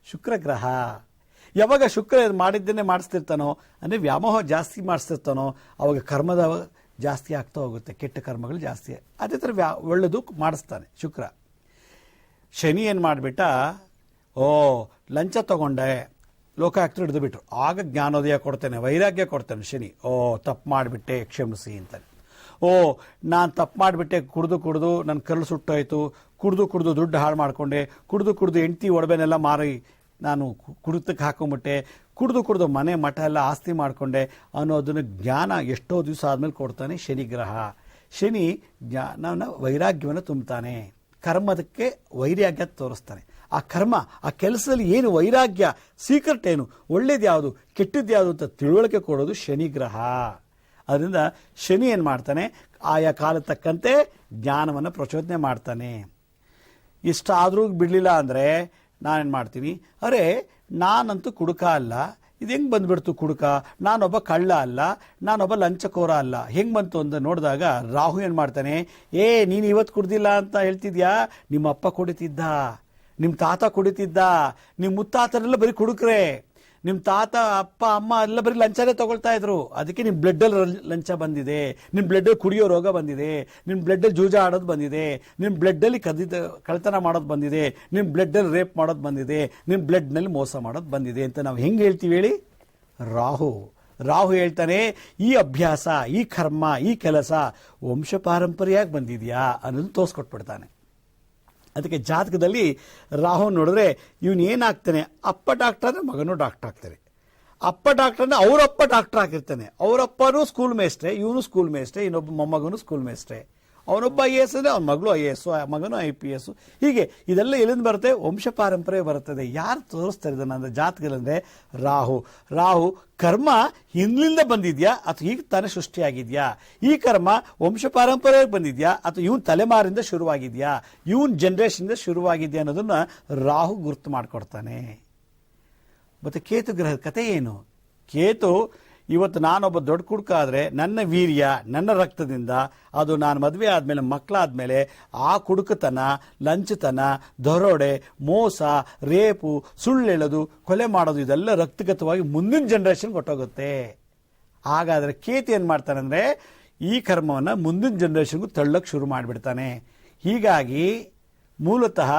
ಶುಕ್ರ ಗ್ರಹ. ಯಾವಾಗ ಶುಕ್ರ ಮಾಡಿದ್ದನ್ನೇ ಮಾಡಿಸ್ತಿರ್ತಾನೋ ಅಂದರೆ ವ್ಯಾಮೋಹ ಜಾಸ್ತಿ ಮಾಡಿಸ್ತಿರ್ತಾನೋ ಅವಾಗ ಕರ್ಮದ ಜಾಸ್ತಿ ಆಗ್ತಾ ಹೋಗುತ್ತೆ, ಕೆಟ್ಟ ಕರ್ಮಗಳು ಜಾಸ್ತಿ. ಅದೇ ಥರ ಒಳ್ಳೆದು ಮಾಡಿಸ್ತಾನೆ ಶುಕ್ರ. ಶನಿ ಏನು ಮಾಡಿಬಿಟ್ಟ? ಲಂಚ ತಗೊಂಡೆ, ಲೋಕಾಯುಕ್ತರು ಹಿಡಿದು ಬಿಟ್ರು, ಆಗ ಜ್ಞಾನೋದಯ ಕೊಡ್ತೇನೆ, ವೈರಾಗ್ಯ ಕೊಡ್ತಾನೆ ಶನಿ. ತಪ್ಪು ಮಾಡಿಬಿಟ್ಟೆ, ಕ್ಷಮಿಸಿ ಅಂತಾನೆ. ನಾನು ತಪ್ಪು ಮಾಡಿಬಿಟ್ಟೆ, ಕುಡಿದು ನನ್ನ ಕರಳು ಸುಟ್ಟೋಯ್ತು, ಕುಡಿದು ದುಡ್ಡು ಹಾಳು ಮಾಡಿಕೊಂಡೆ, ಕುಡಿದು ಹೆಂಡತಿ ಒಡವೆನೆಲ್ಲ ಮಾರಿ ನಾನು ಕುಡಿತಕ್ಕೆ ಹಾಕೊಂಡ್ಬಿಟ್ಟೆ, ಕುಡಿದು ಮನೆ ಮಠ ಎಲ್ಲ ಆಸ್ತಿ ಮಾಡಿಕೊಂಡೆ ಅನ್ನೋದನ್ನು ಜ್ಞಾನ ಎಷ್ಟೋ ದಿವಸ ಆದಮೇಲೆ ಕೊಡ್ತಾನೆ ಶನಿ ಗ್ರಹ. ಶನಿ ಜ್ಞಾನನ ವೈರಾಗ್ಯವನ್ನು ತುಂಬುತ್ತಾನೆ, ಕರ್ಮದಕ್ಕೆ ವೈರಾಗ್ಯ ತೋರಿಸ್ತಾನೆ. ಆ ಕರ್ಮ, ಆ ಕೆಲಸದಲ್ಲಿ ಏನು ವೈರಾಗ್ಯ, ಸೀಕ್ರೆಟ್ ಏನು, ಒಳ್ಳೇದು ಯಾವುದು, ಕೆಟ್ಟದ್ದು ಯಾವುದು ಅಂತ ತಿಳುವಳಿಕೆ ಕೊಡೋದು ಶನಿ ಗ್ರಹ. ಅದರಿಂದ ಶನಿ ಏನು ಮಾಡ್ತಾನೆ? ಆಯಾ ಕಾಲ ತಕ್ಕಂತೆ ಜ್ಞಾನವನ್ನು ಪ್ರಚೋದನೆ ಮಾಡ್ತಾನೆ. ಇಷ್ಟಾದರೂ ಬಿಡಲಿಲ್ಲ ಅಂದರೆ ನಾನೇನು ಮಾಡ್ತೀನಿ? ನಾನಂತೂ ಕುಡುಕ ಅಲ್ಲ, ಇದು ಹೆಂಗೆ ಬಂದ್ಬಿಡ್ತು ಕುಡುಕ, ನಾನೊಬ್ಬ ಕಳ್ಳ ಅಲ್ಲ, ನಾನೊಬ್ಬ ಲಂಚಕೋರ ಅಲ್ಲ, ಹೆಂಗೆ ಬಂತು ಅಂತ ನೋಡಿದಾಗ ರಾಹು ಏನು ಮಾಡ್ತಾನೆ? ನೀನು ಇವತ್ತು ಕುಡ್ದಿಲ್ಲ ಅಂತ ಹೇಳ್ತಿದ್ಯಾ, ನಿಮ್ಮ ಅಪ್ಪ ಕುಡಿತಿದ್ದ, ನಿಮ್ಮ ತಾತ ಕುಡಿತಿದ್ದ, ನಿಮ್ಮ ಮುತ್ತಾತರೆಲ್ಲ ಬರೀ ಕುಡುಕ್ರೆ, ನಿಮ್ಮ ತಾತ ಅಪ್ಪ ಅಮ್ಮ ಎಲ್ಲ ಬರೀ ಲಂಚನೇ ತಗೊಳ್ತಾ ಇದ್ರು, ಅದಕ್ಕೆ ನಿಮ್ಮ ಬ್ಲಡ್ಡಲ್ಲಿ ಲಂಚ ಬಂದಿದೆ, ನಿಮ್ಮ ಬ್ಲಡ್ಡಲ್ಲಿ ಕುಡಿಯೋ ರೋಗ ಬಂದಿದೆ, ನಿಮ್ಮ ಬ್ಲಡ್ಡಲ್ಲಿ ಜೂಜ ಆಡೋದು ಬಂದಿದೆ, ನಿಮ್ಮ ಬ್ಲಡ್ಡಲ್ಲಿ ಕಳ್ತನ ಮಾಡೋದು ಬಂದಿದೆ, ನಿಮ್ಮ ಬ್ಲಡ್ಡಲ್ಲಿ ರೇಪ್ ಮಾಡೋದು ಬಂದಿದೆ, ನಿಮ್ಮ ಬ್ಲಡ್ನಲ್ಲಿ ಮೋಸ ಮಾಡೋದು ಬಂದಿದೆ ಅಂತ ನಾವು ಹೆಂಗೆ ಹೇಳ್ತೀವಿ ಹೇಳಿ? ರಾಹು ರಾಹು ಹೇಳ್ತಾನೆ ಈ ಅಭ್ಯಾಸ, ಈ ಕರ್ಮ, ಈ ಕೆಲಸ ವಂಶ ಪಾರಂಪರ್ಯವಾಗಿ ಬಂದಿದೆಯಾ ಅನ್ನೋದು ತೋರಿಸ್ಕೊಟ್ಬಿಡ್ತಾನೆ. ಅದಕ್ಕೆ ಜಾತಕದಲ್ಲಿ ರಾಹು ನೋಡಿದ್ರೆ ಇವನು ಏನಾಗ್ತಾನೆ, ಅಪ್ಪ ಡಾಕ್ಟರ್ ಅಂದರೆ ಮಗನೂ ಡಾಕ್ಟರ್ ಆಗ್ತಾನೆ. ಅಪ್ಪ ಡಾಕ್ಟರ್ ಅಂದರೆ ಅವರಪ್ಪ ಡಾಕ್ಟರ್ ಆಗಿರ್ತಾನೆ. ಅವರಪ್ಪನೂ ಸ್ಕೂಲ್ ಮೇಸ್ಟ್ರೆ, ಇವನು ಸ್ಕೂಲ್ ಮೇಸ್ಟ್ರೆ, ಇನ್ನೊಬ್ಬ ಮೊಮ್ಮಗನೂ ಸ್ಕೂಲ್ ಮೇಸ್ಟ್ರೆ. ಅವನೊಬ್ಬ IAS ಅಂದರೆ ಅವನ ಮಗಳು IAS, ಮಗನು IPS. ಹೀಗೆ ಇದೆಲ್ಲ ಎಲ್ಲಿಂದ ಬರುತ್ತೆ, ವಂಶ ಪಾರಂಪರ್ಯ ಬರುತ್ತದೆ. ಯಾರು ತೋರಿಸ್ತಾರೆ ಇದನ್ನು ಅಂದರೆ ಜಾತಕದಲ್ಲಂದರೆ ರಾಹು ಕರ್ಮ ಹಿಂದಿನಿಂದ ಬಂದಿದೆಯಾ ಅಥವಾ ಈಗ ತಾನೇ ಸೃಷ್ಟಿಯಾಗಿದೆಯಾ, ಈ ಕರ್ಮ ವಂಶ ಪಾರಂಪರ್ಯವಾಗಿ ಬಂದಿದೆಯಾ ಅಥವಾ ಇವನ್ ತಲೆಮಾರಿಂದ ಶುರುವಾಗಿದೆಯಾ, ಇವನ್ ಜನರೇಷನ್ನಿಂದ ಶುರುವಾಗಿದೆಯಾ ಅನ್ನೋದನ್ನು ರಾಹು ಗುರುತು ಮಾಡಿಕೊಡ್ತಾನೆ. ಮತ್ತು ಕೇತು ಗ್ರಹದ ಕಥೆ ಏನು? ಕೇತು ಇವತ್ತು ನಾನೊಬ್ಬ ದೊಡ್ಡ ಕುಡುಕ ಆದರೆ ನನ್ನ ವೀರ್ಯ, ನನ್ನ ರಕ್ತದಿಂದ, ಅದು ನಾನು ಮದುವೆ ಆದಮೇಲೆ ಮಕ್ಕಳಾದಮೇಲೆ ಆ ಕುಡುಕತನ, ಲಂಚತನ, ದರೋಡೆ, ಮೋಸ, ರೇಪು, ಸುಳ್ಳೆಳೋದು, ಕೊಲೆ ಮಾಡೋದು ಇದೆಲ್ಲ ರಕ್ತಗತವಾಗಿ ಮುಂದಿನ ಜನ್ರೇಷನ್ಗೆ ಹೊಟ್ಟೋಗುತ್ತೆ. ಹಾಗಾದರೆ ಕೇತು ಏನು ಮಾಡ್ತಾನೆ ಅಂದರೆ ಈ ಕರ್ಮವನ್ನು ಮುಂದಿನ ಜನ್ರೇಷನ್ಗೂ ತಳ್ಳಕ್ಕೆ ಶುರು ಮಾಡಿಬಿಡ್ತಾನೆ. ಹೀಗಾಗಿ ಮೂಲತಃ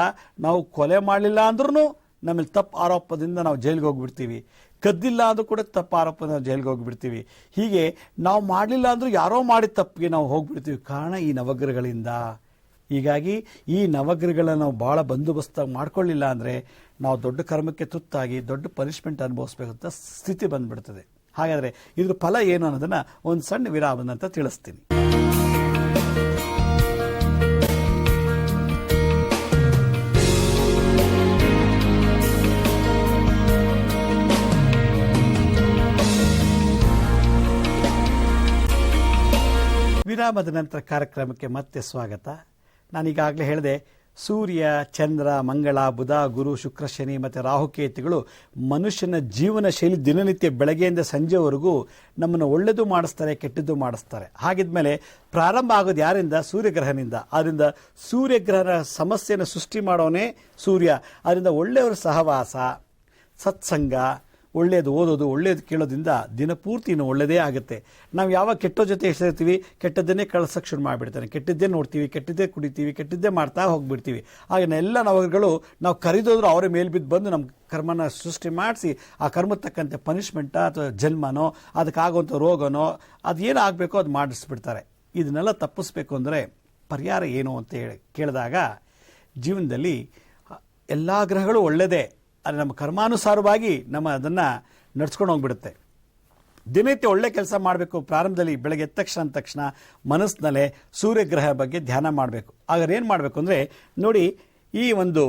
ನಾವು ಕೊಲೆ ಮಾಡಲಿಲ್ಲ ಅಂದ್ರೂ ನಮ್ಮಲ್ಲಿ ತಪ್ಪು ಆರೋಪದಿಂದ ನಾವು ಜೈಲಿಗೆ ಹೋಗ್ಬಿಡ್ತೀವಿ, ಕದ್ದಿಲ್ಲ ಅಂದ್ರೂ ಕೂಡ ತಪ್ಪು ಆರೋಪದಿಂದ ನಾವು ಜೈಲಿಗೆ ಹೋಗ್ಬಿಡ್ತೀವಿ. ಹೀಗೆ ನಾವು ಮಾಡಲಿಲ್ಲ ಅಂದ್ರೂ ಯಾರೋ ಮಾಡಿದ ತಪ್ಪಿಗೆ ನಾವು ಹೋಗ್ಬಿಡ್ತೀವಿ. ಕಾರಣ ಈ ನವಗ್ರಹಗಳಿಂದ. ಹೀಗಾಗಿ ಈ ನವಗ್ರಹಗಳನ್ನ ನಾವು ಭಾಳ ಬಂದೋಬಸ್ತಾಗಿ ಮಾಡ್ಕೊಳ್ಳಿಲ್ಲ ಅಂದರೆ ನಾವು ದೊಡ್ಡ ಕರ್ಮಕ್ಕೆ ತುತ್ತಾಗಿ ದೊಡ್ಡ ಪನಿಷ್ಮೆಂಟ್ ಅನುಭವಿಸ್ಬೇಕಂತ ಸ್ಥಿತಿ ಬಂದ್ಬಿಡ್ತದೆ. ಹಾಗಾದರೆ ಇದ್ರ ಫಲ ಏನು ಅನ್ನೋದನ್ನು ಒಂದು ಸಣ್ಣ ವಿರಾಮದಂತ ತಿಳಿಸ್ತೀನಿ. ವಿರಾಮದ ನಂತರ ಕಾರ್ಯಕ್ರಮಕ್ಕೆ ಮತ್ತೆ ಸ್ವಾಗತ. ನಾನೀಗಾಗಲೇ ಹೇಳಿದೆ, ಸೂರ್ಯ, ಚಂದ್ರ, ಮಂಗಳ, ಬುಧ, ಗುರು, ಶುಕ್ರ, ಶನಿ ಮತ್ತು ರಾಹುಕೇತುಗಳು ಮನುಷ್ಯನ ಜೀವನ ಶೈಲಿ ದಿನನಿತ್ಯ ಬೆಳಗ್ಗೆಯಿಂದ ಸಂಜೆವರೆಗೂ ನಮ್ಮನ್ನು ಒಳ್ಳೆಯದು ಮಾಡಿಸ್ತಾರೆ, ಕೆಟ್ಟದ್ದು ಮಾಡಿಸ್ತಾರೆ. ಹಾಗಿದ್ಮೇಲೆ ಪ್ರಾರಂಭ ಆಗೋದು ಯಾರಿಂದ? ಸೂರ್ಯಗ್ರಹನಿಂದ. ಆದ್ದರಿಂದ ಸೂರ್ಯಗ್ರಹನ ಸಮಸ್ಯೆಯನ್ನು ಸೃಷ್ಟಿ ಮಾಡೋನೇ ಸೂರ್ಯ. ಅದರಿಂದ ಒಳ್ಳೆಯವರ ಸಹವಾಸ, ಸತ್ಸಂಗ, ಒಳ್ಳೆಯದು ಓದೋದು, ಒಳ್ಳೆಯದು ಕೇಳೋದ್ರಿಂದ ದಿನಪೂರ್ತಿ ಇನ್ನೂ ಒಳ್ಳೆಯದೇ ಆಗುತ್ತೆ. ನಾವು ಯಾವಾಗ ಕೆಟ್ಟೋ ಜೊತೆ ಎಷ್ಟಿರ್ತೀವಿ, ಕೆಟ್ಟದ್ದನ್ನೇ ಕಳ್ಸೋಕ್ಕೆ ಶುರು ಮಾಡಿಬಿಡ್ತಾನೆ. ಕೆಟ್ಟದ್ದೇ ನೋಡ್ತೀವಿ, ಕೆಟ್ಟದ್ದೇ ಕುಡಿತೀವಿ, ಕೆಟ್ಟದ್ದೇ ಮಾಡ್ತಾ ಹೋಗ್ಬಿಡ್ತೀವಿ. ಆಗ ಎಲ್ಲ ನವಗ್ರಹಗಳು ನಾವು ಕರೆದೋದ್ರೂ ಅವರೇ ಮೇಲ್ಬಿದ್ದು ಬಂದು ನಮ್ಮ ಕರ್ಮನ ಸೃಷ್ಟಿ ಮಾಡಿಸಿ ಆ ಕರ್ಮದ ತಕ್ಕಂತೆ ಪನಿಷ್ಮೆಂಟ ಅಥವಾ ಜನ್ಮನೋ ಅದಕ್ಕಾಗುವಂಥ ರೋಗನೋ ಅದೇನು ಆಗಬೇಕೋ ಅದು ಮಾಡಿಸ್ಬಿಡ್ತಾರೆ. ಇದನ್ನೆಲ್ಲ ತಪ್ಪಿಸ್ಬೇಕು ಅಂದರೆ ಪರಿಹಾರ ಏನು ಅಂತ ಹೇಳಿ ಕೇಳಿದಾಗ, ಜೀವನದಲ್ಲಿ ಎಲ್ಲ ಗ್ರಹಗಳು ಒಳ್ಳೆಯದೇ, ಆದರೆ ನಮ್ಮ ಕರ್ಮಾನುಸಾರವಾಗಿ ನಮ್ಮ ಅದನ್ನು ನಡ್ಸ್ಕೊಂಡು ಹೋಗ್ಬಿಡುತ್ತೆ. ದಿನನಿತ್ಯ ಒಳ್ಳೆ ಕೆಲಸ ಮಾಡಬೇಕು. ಪ್ರಾರಂಭದಲ್ಲಿ ಬೆಳಗ್ಗೆ ಎದ್ದ ತಕ್ಷಣ ಮನಸ್ಸಿನಲ್ಲೇ ಸೂರ್ಯಗ್ರಹ ಬಗ್ಗೆ ಧ್ಯಾನ ಮಾಡಬೇಕು. ಆಗ ಏನು ಮಾಡಬೇಕು ಅಂದರೆ, ನೋಡಿ, ಈ ಒಂದು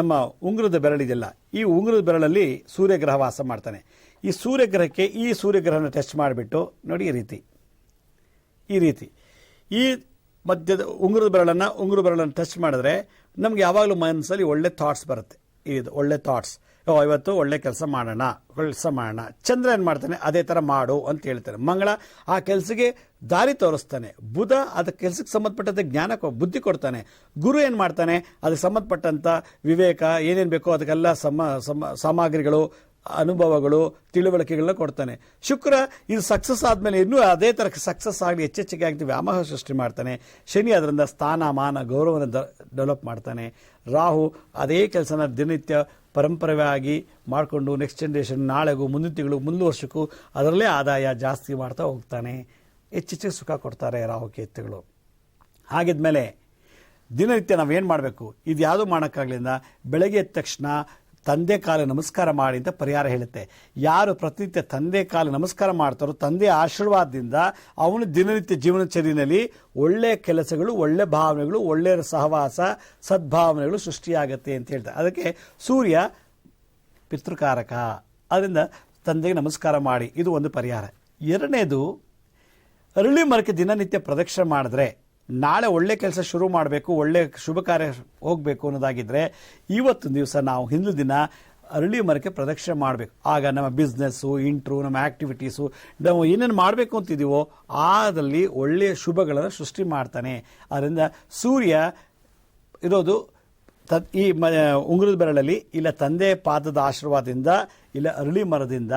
ನಮ್ಮ ಉಂಗುರದ ಬೆರಳಿದೆಯಲ್ಲ, ಈ ಉಂಗುರದ ಬೆರಳಲ್ಲಿ ಸೂರ್ಯಗ್ರಹ ವಾಸ ಮಾಡ್ತಾನೆ. ಈ ಸೂರ್ಯಗ್ರಹಕ್ಕೆ ಈ ಸೂರ್ಯಗ್ರಹನ ಟೆಸ್ಟ್ ಮಾಡಿಬಿಟ್ಟು ನೋಡಿ, ಈ ರೀತಿ ಈ ಮಧ್ಯದ ಉಂಗುರದ ಬೆರಳನ್ನು ಟಚ್ ಮಾಡಿದ್ರೆ ನಮ್ಗೆ ಯಾವಾಗಲೂ ಮನಸ್ಸಲ್ಲಿ ಒಳ್ಳೆ ಥಾಟ್ಸ್ ಬರುತ್ತೆ. ಇದು ಒಳ್ಳೆ ಥಾಟ್ಸ್, ಇವತ್ತು ಒಳ್ಳೆ ಕೆಲಸ ಮಾಡೋಣ. ಚಂದ್ರ ಏನು ಮಾಡ್ತಾನೆ, ಅದೇ ಥರ ಮಾಡು ಅಂತ ಹೇಳ್ತಾನೆ. ಮಂಗಳ ಆ ಕೆಲಸಕ್ಕೆ ದಾರಿ ತೋರಿಸ್ತಾನೆ. ಬುಧ ಅದಕ್ಕೆ ಕೆಲಸಕ್ಕೆ ಸಂಬಂಧಪಟ್ಟಂತೆ ಜ್ಞಾನ ಬುದ್ಧಿ ಕೊಡ್ತಾನೆ. ಗುರು ಏನು ಮಾಡ್ತಾನೆ, ಅದಕ್ಕೆ ಸಂಬಂಧಪಟ್ಟಂಥ ವಿವೇಕ ಏನೇನು ಬೇಕೋ ಅದಕ್ಕೆಲ್ಲ ಸಾಮಗ್ರಿಗಳು, ಅನುಭವಗಳು, ತಿಳುವಳಿಕೆಗಳನ್ನ ಕೊಡ್ತಾನೆ. ಶುಕ್ರ ಇದು ಸಕ್ಸಸ್ ಆದಮೇಲೆ ಇನ್ನೂ ಅದೇ ಥರ ಸಕ್ಸಸ್ ಆಗಲಿ ಹೆಚ್ಚೆಚ್ಚಿಗೆ ಆಗ್ತೀವಿ ವ್ಯಾಮೋಹ ಸೃಷ್ಟಿ ಮಾಡ್ತಾನೆ. ಶನಿ ಅದರಿಂದ ಸ್ಥಾನ, ಮಾನ, ಗೌರವನ ಡೆವಲಪ್ ಮಾಡ್ತಾನೆ. ರಾಹು ಅದೇ ಕೆಲಸನ ದಿನನಿತ್ಯ ಪರಂಪರೆಯಾಗಿ ಮಾಡಿಕೊಂಡು ನೆಕ್ಸ್ಟ್ ಜನ್ರೇಷನ್, ನಾಳೆಗೂ, ಮುಂದಿನ ತಿಂಗಳು, ಮುಂದಿನ ವರ್ಷಕ್ಕೂ ಅದರಲ್ಲೇ ಆದಾಯ ಜಾಸ್ತಿ ಮಾಡ್ತಾ ಹೋಗ್ತಾನೆ. ಹೆಚ್ಚೆಚ್ಚಿಗೆ ಸುಖ ಕೊಡ್ತಾರೆ ರಾಹುಕೇತುಗಳು. ಹಾಗಿದ್ಮೇಲೆ ದಿನನಿತ್ಯ ನಾವೇನು ಮಾಡಬೇಕು, ಇದು ಯಾವುದೂ ಮಾಡೋಕ್ಕಾಗಲಿಲ್ಲ. ಬೆಳಗ್ಗೆ ಎದ್ದ ತಕ್ಷಣ ತಂದೆ ಕಾಲು ನಮಸ್ಕಾರ ಮಾಡಿ ಅಂತ ಪರಿಹಾರ ಹೇಳುತ್ತೆ. ಯಾರು ಪ್ರತಿನಿತ್ಯ ತಂದೆ ಕಾಲು ನಮಸ್ಕಾರ ಮಾಡ್ತಾರೋ ತಂದೆ ಆಶೀರ್ವಾದದಿಂದ ಅವನು ದಿನನಿತ್ಯ ಜೀವನಚರ್ಯೆಯಲ್ಲಿ ಒಳ್ಳೆಯ ಕೆಲಸಗಳು, ಒಳ್ಳೆ ಭಾವನೆಗಳು, ಒಳ್ಳೆಯ ಸಹವಾಸ, ಸದ್ಭಾವನೆಗಳು ಸೃಷ್ಟಿಯಾಗತ್ತೆ ಅಂತ ಹೇಳ್ತಾರೆ. ಅದಕ್ಕೆ ಸೂರ್ಯ ಪಿತೃಕಾರಕ. ಅದರಿಂದ ತಂದೆಗೆ ನಮಸ್ಕಾರ ಮಾಡಿ, ಇದು ಒಂದು ಪರಿಹಾರ. ಎರಡನೇದು, ಅರಳಿ ಮರಕ್ಕೆ ದಿನನಿತ್ಯ ಪ್ರದಕ್ಷಿಣೆ ಮಾಡಿದ್ರೆ ನಾಳೆ ಒಳ್ಳೆ ಕೆಲಸ ಶುರು ಮಾಡಬೇಕು, ಒಳ್ಳೆ ಶುಭ ಕಾರ್ಯ ಹೋಗಬೇಕು ಅನ್ನೋದಾಗಿದ್ದರೆ ಇವತ್ತಿನ ದಿವಸ ನಾವು ಹಿಂದಿನ ದಿನ ಅರಳಿ ಮರಕ್ಕೆ ಪ್ರದಕ್ಷಿಣೆ ಮಾಡಬೇಕು. ಆಗ ನಮ್ಮ ಬಿಸ್ನೆಸ್ಸು, ಇಂಟ್ರು, ನಮ್ಮ ಆ್ಯಕ್ಟಿವಿಟೀಸು, ನಾವು ಏನೇನು ಮಾಡಬೇಕು ಅಂತಿದ್ದೀವೋ ಆದಲ್ಲಿ ಒಳ್ಳೆಯ ಶುಭಗಳನ್ನು ಸೃಷ್ಟಿ ಮಾಡ್ತಾನೆ. ಅದರಿಂದ ಸೂರ್ಯ ಇರೋದು ಈ ಉಂಗುರದ ಬೆರಳಲ್ಲಿ, ಇಲ್ಲ ತಂದೆ ಪಾದದ ಆಶೀರ್ವಾದದಿಂದ, ಇಲ್ಲ ಅರಳಿ ಮರದಿಂದ.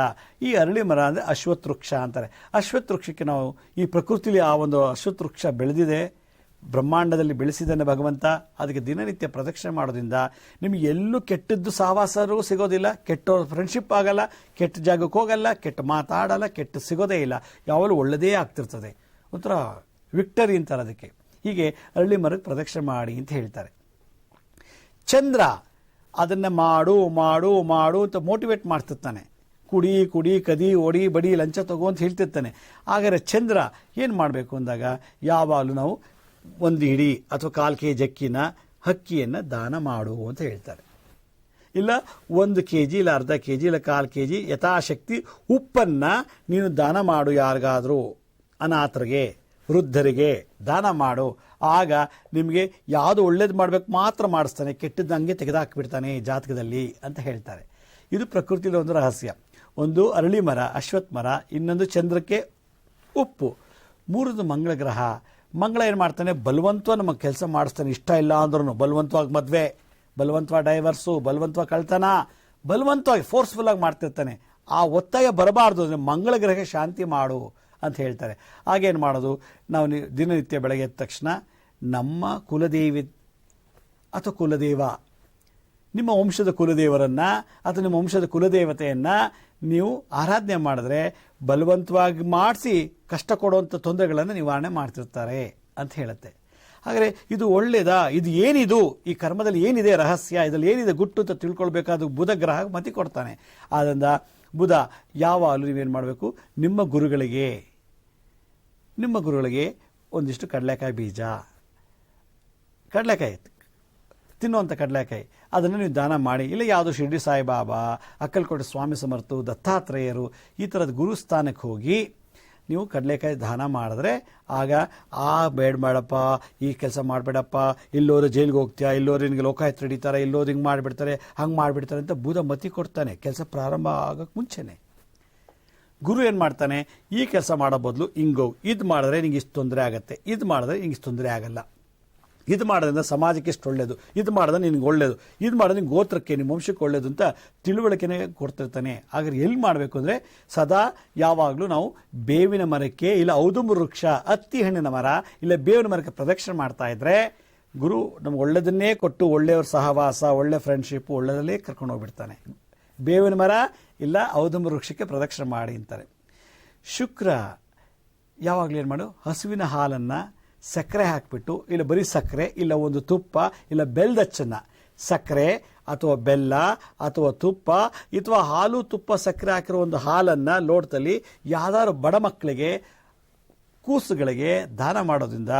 ಈ ಅರಳಿ ಮರ ಅಂದರೆ ಅಶ್ವತ್ಥ ವೃಕ್ಷ ಅಂತಾರೆ. ಅಶ್ವತ್ಥ ವೃಕ್ಷಕ್ಕೆ ನಾವು ಈ ಪ್ರಕೃತಿಲಿ ಆ ಒಂದು ಅಶ್ವತ್ಥ ವೃಕ್ಷ ಬೆಳೆದಿದೆ, ಬ್ರಹ್ಮಾಂಡದಲ್ಲಿ ಬೆಳೆಸಿದ್ದಾನೆ ಭಗವಂತ. ಅದಕ್ಕೆ ದಿನನಿತ್ಯ ಪ್ರದಕ್ಷಿಣೆ ಮಾಡೋದ್ರಿಂದ ನಿಮಗೆ ಎಲ್ಲೂ ಕೆಟ್ಟದ್ದು ಸಹವಾಸರೂ ಸಿಗೋದಿಲ್ಲ, ಕೆಟ್ಟ ಫ್ರೆಂಡ್ಶಿಪ್ ಆಗಲ್ಲ, ಕೆಟ್ಟ ಜಾಗಕ್ಕೆ ಹೋಗಲ್ಲ, ಕೆಟ್ಟ ಮಾತಾಡಲ್ಲ, ಕೆಟ್ಟ ಸಿಗೋದೇ ಇಲ್ಲ, ಯಾವಾಗಲೂ ಒಳ್ಳೆಯದೇ ಆಗ್ತಿರ್ತದೆ. ಒಂಥರ ವಿಕ್ಟರಿ ಅಂತಾರೆ ಅದಕ್ಕೆ. ಹೀಗೆ ಅರಳಿ ಮರಕ್ಕೆ ಪ್ರದಕ್ಷಿಣೆ ಮಾಡಿ ಅಂತ ಹೇಳ್ತಾರೆ. ಚಂದ್ರ ಅದನ್ನು ಮಾಡು ಮಾಡು ಮಾಡು ಅಂತ ಮೋಟಿವೇಟ್ ಮಾಡ್ತಿರ್ತಾನೆ. ಕುಡಿ ಕುಡಿ ಕದಿ ಒಡಿ ಬಡಿ ಲಂಚ ತಗೋ ಅಂತ ಹೇಳ್ತಿರ್ತಾನೆ. ಹಾಗಾದರೆ ಚಂದ್ರ ಏನು ಮಾಡಬೇಕು ಅಂದಾಗ ಯಾವಾಗಲೂ ನಾವು 1 ಹಿಡಿ ಅಥವಾ 1/4 kg ಅಕ್ಕಿನ ಹಕ್ಕಿಯನ್ನು ದಾನ ಮಾಡು ಅಂತ ಹೇಳ್ತಾರೆ. ಇಲ್ಲ 1 kg ಇಲ್ಲ ಅರ್ಧ kg ಇಲ್ಲ 1/4 kg ಯಥಾಶಕ್ತಿ ಉಪ್ಪನ್ನು ನೀನು ದಾನ ಮಾಡು, ಯಾರಿಗಾದರೂ ಅನಾಥರಿಗೆ ವೃದ್ಧರಿಗೆ ದಾನ ಮಾಡು. ಆಗ ನಿಮಗೆ ಯಾವುದು ಒಳ್ಳೇದು ಮಾಡಬೇಕು ಮಾತ್ರ ಮಾಡಿಸ್ತಾನೆ, ಕೆಟ್ಟದ್ದು ಹಂಗೆ ತೆಗೆದುಹಾಕಿಬಿಡ್ತಾನೆ ಜಾತಕದಲ್ಲಿ ಅಂತ ಹೇಳ್ತಾರೆ. ಇದು ಪ್ರಕೃತಿಯಲ್ಲಿ ಒಂದು ರಹಸ್ಯ. ಒಂದು ಅರಳಿ ಮರ, ಅಶ್ವತ್ಥ ಮರ, ಇನ್ನೊಂದು ಚಂದ್ರಕ್ಕೆ ಉಪ್ಪು, ಮೂರದು ಮಂಗಳ ಗ್ರಹ. ಮಂಗಳ ಏನು ಮಾಡ್ತಾನೆ, ಬಲವಂತವಾಗಿ ನಮಗೆ ಕೆಲಸ ಮಾಡಿಸ್ತಾನೆ. ಇಷ್ಟ ಇಲ್ಲ ಅಂದ್ರೂ ಬಲವಂತವಾಗಿ ಮದುವೆ, ಬಲವಂತವಾಗಿ ಡೈವರ್ಸು, ಬಲವಂತವಾಗಿ ಕಳ್ತನ, ಬಲವಂತವಾಗಿ ಫೋರ್ಸ್ಫುಲ್ಲಾಗಿ ಮಾಡ್ತಿರ್ತಾನೆ. ಆ ಒತ್ತಾಯ ಬರಬಾರ್ದು ಅಂದರೆ ಮಂಗಳ ಗ್ರಹಕ್ಕೆ ಶಾಂತಿ ಮಾಡು ಅಂತ ಹೇಳ್ತಾರೆ. ಹಾಗೇನು ಮಾಡೋದು, ನಾವು ದಿನನಿತ್ಯ ಬೆಳಗ್ಗೆ ಎದ್ದ ತಕ್ಷಣ ನಮ್ಮ ಕುಲದೇವಿ ಅಥವಾ ಕುಲದೇವ, ನಿಮ್ಮ ವಂಶದ ಕುಲದೇವರನ್ನು ಅಥವಾ ನಿಮ್ಮ ವಂಶದ ಕುಲದೇವತೆಯನ್ನು ನೀವು ಆರಾಧನೆ ಮಾಡಿದ್ರೆ ಬಲವಂತವಾಗಿ ಮಾಡಿಸಿ ಕಷ್ಟ ಕೊಡುವಂಥ ತೊಂದರೆಗಳನ್ನು ನಿವಾರಣೆ ಮಾಡ್ತಿರ್ತಾರೆ ಅಂತ ಹೇಳುತ್ತೆ. ಹಾಗಾದರೆ ಇದು ಒಳ್ಳೆಯದಾ? ಇದು ಏನಿದು, ಈ ಕರ್ಮದಲ್ಲಿ ಏನಿದೆ ರಹಸ್ಯ, ಇದರಲ್ಲಿ ಏನಿದೆ ಗುಟ್ಟು ಅಂತ ತಿಳ್ಕೊಳ್ಬೇಕಾದ ಬುಧ ಗ್ರಹ ಮತಿ ಕೊಡ್ತಾನೆ. ಆದ್ದರಿಂದ ಬುಧ ಯಾವಾಗಲೂ ನೀವೇನು ಮಾಡಬೇಕು, ನಿಮ್ಮ ಗುರುಗಳಿಗೆ ಒಂದಿಷ್ಟು ಕಡಲೆಕಾಯಿ ಬೀಜ, ಕಡಲೆಕಾಯಿ ತಿನ್ನುವಂಥ ಕಡಲೆಕಾಯಿ ಅದನ್ನು ನೀವು ದಾನ ಮಾಡಿ. ಇಲ್ಲ ಯಾವುದೋ ಶಿರ್ಡಿ ಸಾಯಿಬಾಬಾ, ಅಕ್ಕಲಕೋಟೆ ಸ್ವಾಮಿ ಸಮರ್ಥ, ದತ್ತಾತ್ರೇಯರು ಈ ಥರದ ಗುರುಸ್ಥಾನಕ್ಕೆ ಹೋಗಿ ನೀವು ಕಡಲೆಕಾಯಿ ದಾನ ಮಾಡಿದ್ರೆ ಆಗ ಬೇಡಪ್ಪ, ಈ ಕೆಲಸ ಮಾಡಬೇಡಪ್ಪ, ಇಲ್ಲೋದ್ರೆ ಜೈಲಿಗೆ ಹೋಗ್ತೀಯಾ, ಇಲ್ಲೋದ್ರೆ ನಿನಗೆ ಲೋಕಾಯುಕ್ತ ಹಿಡಿತಾರೆ, ಇಲ್ಲೋದ್ರೆ ಹಿಂಗೆ ಮಾಡಿಬಿಡ್ತಾರೆ, ಹಂಗೆ ಮಾಡಿಬಿಡ್ತಾರೆ ಅಂತ ಬುಧ ಮತಿ ಕೊಡ್ತಾನೆ ಕೆಲಸ ಪ್ರಾರಂಭ ಆಗೋಕ್ಕೆ ಮುಂಚೆನೆ. ಗುರು ಏನು ಮಾಡ್ತಾನೆ, ಈ ಕೆಲಸ ಮಾಡೋ ಬದಲು ಹಿಂಗೋಗಿ, ಇದು ಮಾಡಿದ್ರೆ ನಿಂಗೆ ಇಷ್ಟು ತೊಂದರೆ ಆಗುತ್ತೆ, ಇದು ಮಾಡಿದ್ರೆ ನಿಂಗೆ ಇಷ್ಟು ತೊಂದರೆ ಆಗಲ್ಲ, ಇದು ಮಾಡೋದ್ರಿಂದ ಸಮಾಜಕ್ಕೆ ಇಷ್ಟು ಒಳ್ಳೆಯದು, ಇದು ಮಾಡಿದ್ರೆ ನಿನಗೆ ಒಳ್ಳೆಯದು, ಇದು ಮಾಡಿದ್ರೆ ನಿಂಗೆ ಗೋತ್ರಕ್ಕೆ ನಿಮ್ಮ ವಂಶಕ್ಕೆ ಒಳ್ಳೆಯದು ಅಂತ ತಿಳುವಳಿಕೆನೇ ಕೊಡ್ತಿರ್ತಾನೆ. ಹಾಗಾದ್ರೆ ಎಲ್ಲಿ ಮಾಡಬೇಕು ಅಂದರೆ ಸದಾ ಯಾವಾಗಲೂ ನಾವು ಬೇವಿನ ಮರಕ್ಕೆ, ಇಲ್ಲ ಔದುಂಬ ವೃಕ್ಷ, ಹತ್ತಿ ಹಣ್ಣಿನ ಮರ, ಇಲ್ಲ ಬೇವಿನ ಮರಕ್ಕೆ ಪ್ರದಕ್ಷಿಣೆ ಮಾಡ್ತಾ ಇದ್ರೆ ಗುರು ನಮ್ಗೆ ಒಳ್ಳೆಯದನ್ನೇ ಕೊಟ್ಟು ಒಳ್ಳೆಯವ್ರ ಸಹವಾಸ, ಒಳ್ಳೆ ಫ್ರೆಂಡ್ಶಿಪ್, ಒಳ್ಳೆಯದಲ್ಲೇ ಕರ್ಕೊಂಡು ಹೋಗ್ಬಿಡ್ತಾನೆ. ಬೇವಿನ ಮರ ಇಲ್ಲ ಔದುಂಬ ವೃಕ್ಷಕ್ಕೆ ಪ್ರದಕ್ಷಿಣೆ ಮಾಡಿ ಅಂತಾರೆ. ಶುಕ್ರ ಯಾವಾಗಲೂ ಏನು ಮಾಡು, ಹಸುವಿನ ಹಾಲನ್ನು ಸಕ್ಕರೆ ಹಾಕಿಬಿಟ್ಟು, ಇಲ್ಲ ಬರೀ ಸಕ್ಕರೆ, ಇಲ್ಲ ಒಂದು ತುಪ್ಪ, ಇಲ್ಲ ಬೆಲ್ಲದಚ್ಚನ್ನು, ಸಕ್ಕರೆ ಅಥವಾ ಬೆಲ್ಲ ಅಥವಾ ತುಪ್ಪ ಅಥವಾ ಹಾಲು ತುಪ್ಪ ಸಕ್ಕರೆ ಹಾಕಿರೋ ಒಂದು ಹಾಲನ್ನು ಲೋಟದಲ್ಲಿ ಯಾವ್ದಾದ್ರು ಬಡ ಮಕ್ಕಳಿಗೆ, ಕೂಸುಗಳಿಗೆ ದಾನ ಮಾಡೋದ್ರಿಂದ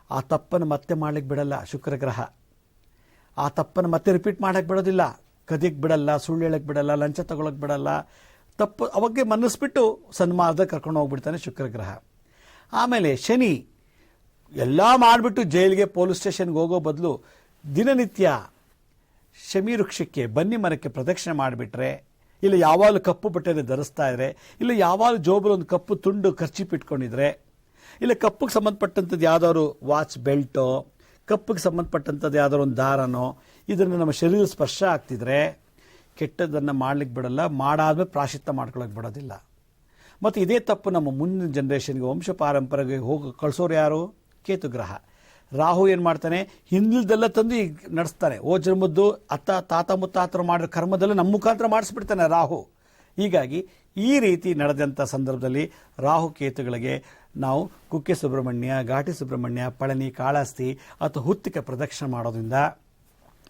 ಆ ತಪ್ಪನ್ನು ಮತ್ತೆ ಮಾಡ್ಲಿಕ್ಕೆ ಬಿಡಲ್ಲ ಶುಕ್ರ ಗ್ರಹ. ಆ ತಪ್ಪನ್ನು ಮತ್ತೆ ರಿಪೀಟ್ ಮಾಡೋಕ್ಕೆ ಬಿಡೋದಿಲ್ಲ, ಕದಿಗೆ ಬಿಡಲ್ಲ, ಸುಳ್ಳು ಹೇಳಕ್ಕೆ ಬಿಡಲ್ಲ, ಲಂಚ ತಗೊಳಕ್ಕೆ ಬಿಡಲ್ಲ. ತಪ್ಪು ಅವಾಗೆ ಮನ್ನಿಸ್ಬಿಟ್ಟು ಸನ್ಮಾರ್ಗದಲ್ಲಿ ಕರ್ಕೊಂಡು ಹೋಗ್ಬಿಡ್ತಾನೆ ಶುಕ್ರ ಗ್ರಹ. ಆಮೇಲೆ ಶನಿ ಎಲ್ಲ ಮಾಡಿಬಿಟ್ಟು ಜೈಲಿಗೆ, ಪೊಲೀಸ್ ಸ್ಟೇಷನ್ಗೆ ಹೋಗೋ ಬದಲು ದಿನನಿತ್ಯ ಶಮಿ ವೃಕ್ಷಕ್ಕೆ, ಬನ್ನಿ ಮರಕ್ಕೆ ಪ್ರದಕ್ಷಿಣೆ ಮಾಡಿಬಿಟ್ರೆ, ಇಲ್ಲ ಯಾವಾಗಲೂ ಕಪ್ಪು ಬಟ್ಟೆಯನ್ನು ಧರಿಸ್ತಾ ಇದ್ರೆ, ಇಲ್ಲ ಯಾವಾಗಲೂ ಜೋಬಲ್ಲಿ ಒಂದು ಕಪ್ಪು ತುಂಡು ಖರ್ಚಿಪ್ ಇಟ್ಕೊಂಡಿದ್ರೆ, ಇಲ್ಲ ಕಪ್ಪಿಗೆ ಸಂಬಂಧಪಟ್ಟಂಥದ್ದು ಯಾವ್ದಾದ್ರು ವಾಚ್ ಬೆಲ್ಟೋ, ಕಪ್ಪಿಗೆ ಸಂಬಂಧಪಟ್ಟಂಥದ್ದು ಯಾವ್ದಾದ್ರು ಒಂದು ದಾರನೋ, ಇದನ್ನು ನಮ್ಮ ಶರೀರ ಸ್ಪರ್ಶ ಆಗ್ತಿದ್ರೆ ಕೆಟ್ಟದ್ದನ್ನು ಮಾಡ್ಲಿಕ್ಕೆ ಬಿಡಲ್ಲ, ಮಾಡಾದ್ಮೇಲೆ ಪ್ರಾಶಿತ್ಯ ಮಾಡ್ಕೊಳಕ್ಕೆ ಬಿಡೋದಿಲ್ಲ. ಮತ್ತು ಇದೇ ತಪ್ಪು ನಮ್ಮ ಮುಂದಿನ ಜನ್ರೇಷನ್ಗೆ, ವಂಶ ಪಾರಂಪರೆಗೆ ಹೋಗಿ ಕಳಿಸೋರು ಯಾರು? ಕೇತು ಗ್ರಹ. ರಾಹು ಏನು ಮಾಡ್ತಾನೆ, ಹಿಂದಿಲ್ದೆಲ್ಲ ತಂದು ಈಗ ನಡೆಸ್ತಾನೆ. ಜನ್ಮದ್ದು ತಾತ ಮುತ್ತಾತರು ಮಾಡಿರೋ ಕರ್ಮದೆಲ್ಲ ನಮ್ಮ ಮುಖಾಂತರ ಮಾಡಿಸ್ಬಿಡ್ತಾನೆ ರಾಹು. ಹೀಗಾಗಿ ಈ ರೀತಿ ನಡೆದಂಥ ಸಂದರ್ಭದಲ್ಲಿ ರಾಹು ಕೇತುಗಳಿಗೆ ನಾವು ಕುಕ್ಕೆ ಸುಬ್ರಹ್ಮಣ್ಯ, ಘಾಟಿ ಸುಬ್ರಹ್ಮಣ್ಯ, ಪಳನಿ, ಕಾಳಹಸ್ತಿ ಅಥವಾ ಹುತ್ತಿಗೆ ಪ್ರದಕ್ಷಿಣೆ ಮಾಡೋದ್ರಿಂದ,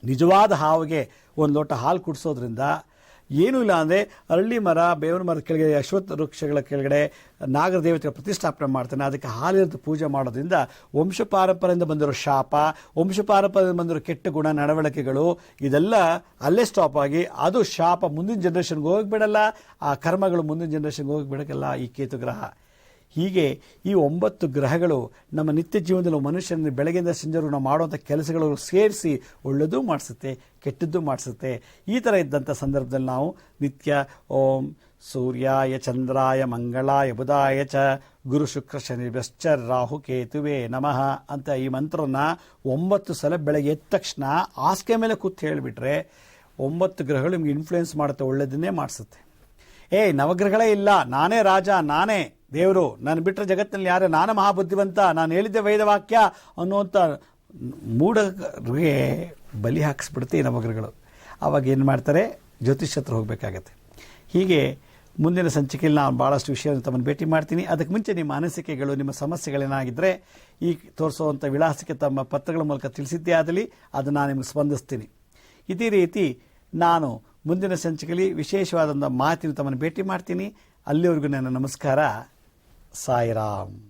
ನಿಜವಾದ ಹಾವಿಗೆ ಒಂದು ಲೋಟ ಹಾಲು ಕುಡಿಸೋದ್ರಿಂದ, ಏನೂ ಇಲ್ಲ ಅಂದರೆ ಅರಳಿ ಮರ, ಬೇವಿನ ಮರದ ಕೆಳಗಡೆ, ಅಶ್ವತ್ಥ ವೃಕ್ಷಗಳ ಕೆಳಗಡೆ ನಾಗರ ದೇವತೆಗಳ ಪ್ರತಿಷ್ಠಾಪನೆ ಮಾಡ್ತಾನೆ. ಅದಕ್ಕೆ ಹಾಲಿನ ಪೂಜೆ ಮಾಡೋದ್ರಿಂದ ವಂಶ ಪಾರಂಪರೆಯಿಂದ ಬಂದಿರೋ ಶಾಪ, ವಂಶ ಪಾರಂಪರೆಯಿಂದ ಬಂದಿರೋ ಕೆಟ್ಟ ಗುಣ ನಡವಳಿಕೆಗಳು ಇದೆಲ್ಲ ಅಲ್ಲೇ ಸ್ಟಾಪ್ ಆಗಿ ಅದು ಶಾಪ ಮುಂದಿನ ಜನ್ರೇಷನ್ಗೆ ಹೋಗಿಬಿಡಲ್ಲ, ಆ ಕರ್ಮಗಳು ಮುಂದಿನ ಜನ್ರೇಷನ್ಗೆ ಹೋಗಿಬಿಡೋಕ್ಕಲ್ಲ ಈ ಕೇತು ಗ್ರಹ. ಹೀಗೆ ಈ 9 ಗ್ರಹಗಳು ನಮ್ಮ ನಿತ್ಯ ಜೀವನದಲ್ಲಿ ಮನುಷ್ಯನ ಬೆಳಗ್ಗೆಯಿಂದ ಸಂಜೆವರೆಗೂ ನಾವು ಮಾಡುವಂಥ ಕೆಲಸಗಳು ಸೇರಿಸಿ ಒಳ್ಳೆಯದು ಮಾಡಿಸುತ್ತೆ, ಕೆಟ್ಟದ್ದು ಮಾಡಿಸುತ್ತೆ. ಈ ಥರ ಇದ್ದಂಥ ಸಂದರ್ಭದಲ್ಲಿ ನಾವು ನಿತ್ಯ ಓಂ ಸೂರ್ಯಾಯ ಚಂದ್ರಾಯ ಮಂಗಳಾಯ ಬುಧಾಯ ಚ ಗುರು ಶುಕ್ರ ಶನಿಭ್ಯಶ್ಚ ರಾಹು ಕೇತುವೆ ನಮಃ ಅಂತ ಈ ಮಂತ್ರವನ್ನು 9 ಸಲ ಬೆಳಗ್ಗೆ ಎದ್ದ ತಕ್ಷಣ ಹಾಸಿಗೆ ಮೇಲೆ ಕೂತು ಹೇಳಿಬಿಟ್ರೆ 9 ಗ್ರಹಗಳು ನಿಮ್ಗೆ ಇನ್ಫ್ಲೂಯೆನ್ಸ್ ಮಾಡುತ್ತೆ, ಒಳ್ಳೆಯದನ್ನೇ ಮಾಡಿಸುತ್ತೆ. ನವಗ್ರಹಗಳೇ ಇಲ್ಲ, ನಾನೇ ರಾಜ, ನಾನೇ ದೇವರು ನಾನು ಬಿಟ್ಟರೆ ಜಗತ್ತಿನಲ್ಲಿ ಯಾರೇ ನಾನು ಮಹಾಬುದ್ಧಿವಂತ, ನಾನು ಹೇಳಿದ್ದೆ ವೇದವಾಕ್ಯ ಅನ್ನುವಂಥ ಮೂಢರಿಗೆ ಬಲಿ ಹಾಕಿಸ್ಬಿಡುತ್ತೆ ಈ ನವಗ್ರಹಗಳು. ಆವಾಗ ಏನು ಮಾಡ್ತಾರೆ, ಜ್ಯೋತಿಷ್ ಹತ್ರ ಹೋಗಬೇಕಾಗತ್ತೆ. ಹೀಗೆ ಮುಂದಿನ ಸಂಚಿಕೆಯಲ್ಲಿ ನಾನು ಭಾಳಷ್ಟು ವಿಷಯವನ್ನು ತಮ್ಮನ್ನು ಭೇಟಿ ಮಾಡ್ತೀನಿ. ಅದಕ್ಕೆ ಮುಂಚೆ ನಿಮ್ಮ ಅನಿಸಿಕೆಗಳು, ನಿಮ್ಮ ಸಮಸ್ಯೆಗಳೇನಾಗಿದ್ದರೆ ಈ ತೋರಿಸುವಂಥ ವಿಳಾಸಕ್ಕೆ ತಮ್ಮ ಪತ್ರಗಳ ಮೂಲಕ ತಿಳಿಸಿದ್ದೇ ಆದಲ್ಲಿ ಅದು ನಾನು ನಿಮಗೆ ಸ್ಪಂದಿಸ್ತೀನಿ. ಇದೇ ರೀತಿ ನಾನು ಮುಂದಿನ ಸಂಚಿಕೆಯಲ್ಲಿ ವಿಶೇಷವಾದಂಥ ಮಾತಿನ ತಮ್ಮನ್ನು ಭೇಟಿ ಮಾಡ್ತೀನಿ. ಅಲ್ಲಿವರೆಗೂ ನನ್ನ ನಮಸ್ಕಾರ. ಸಾಯಿರಾಮ್.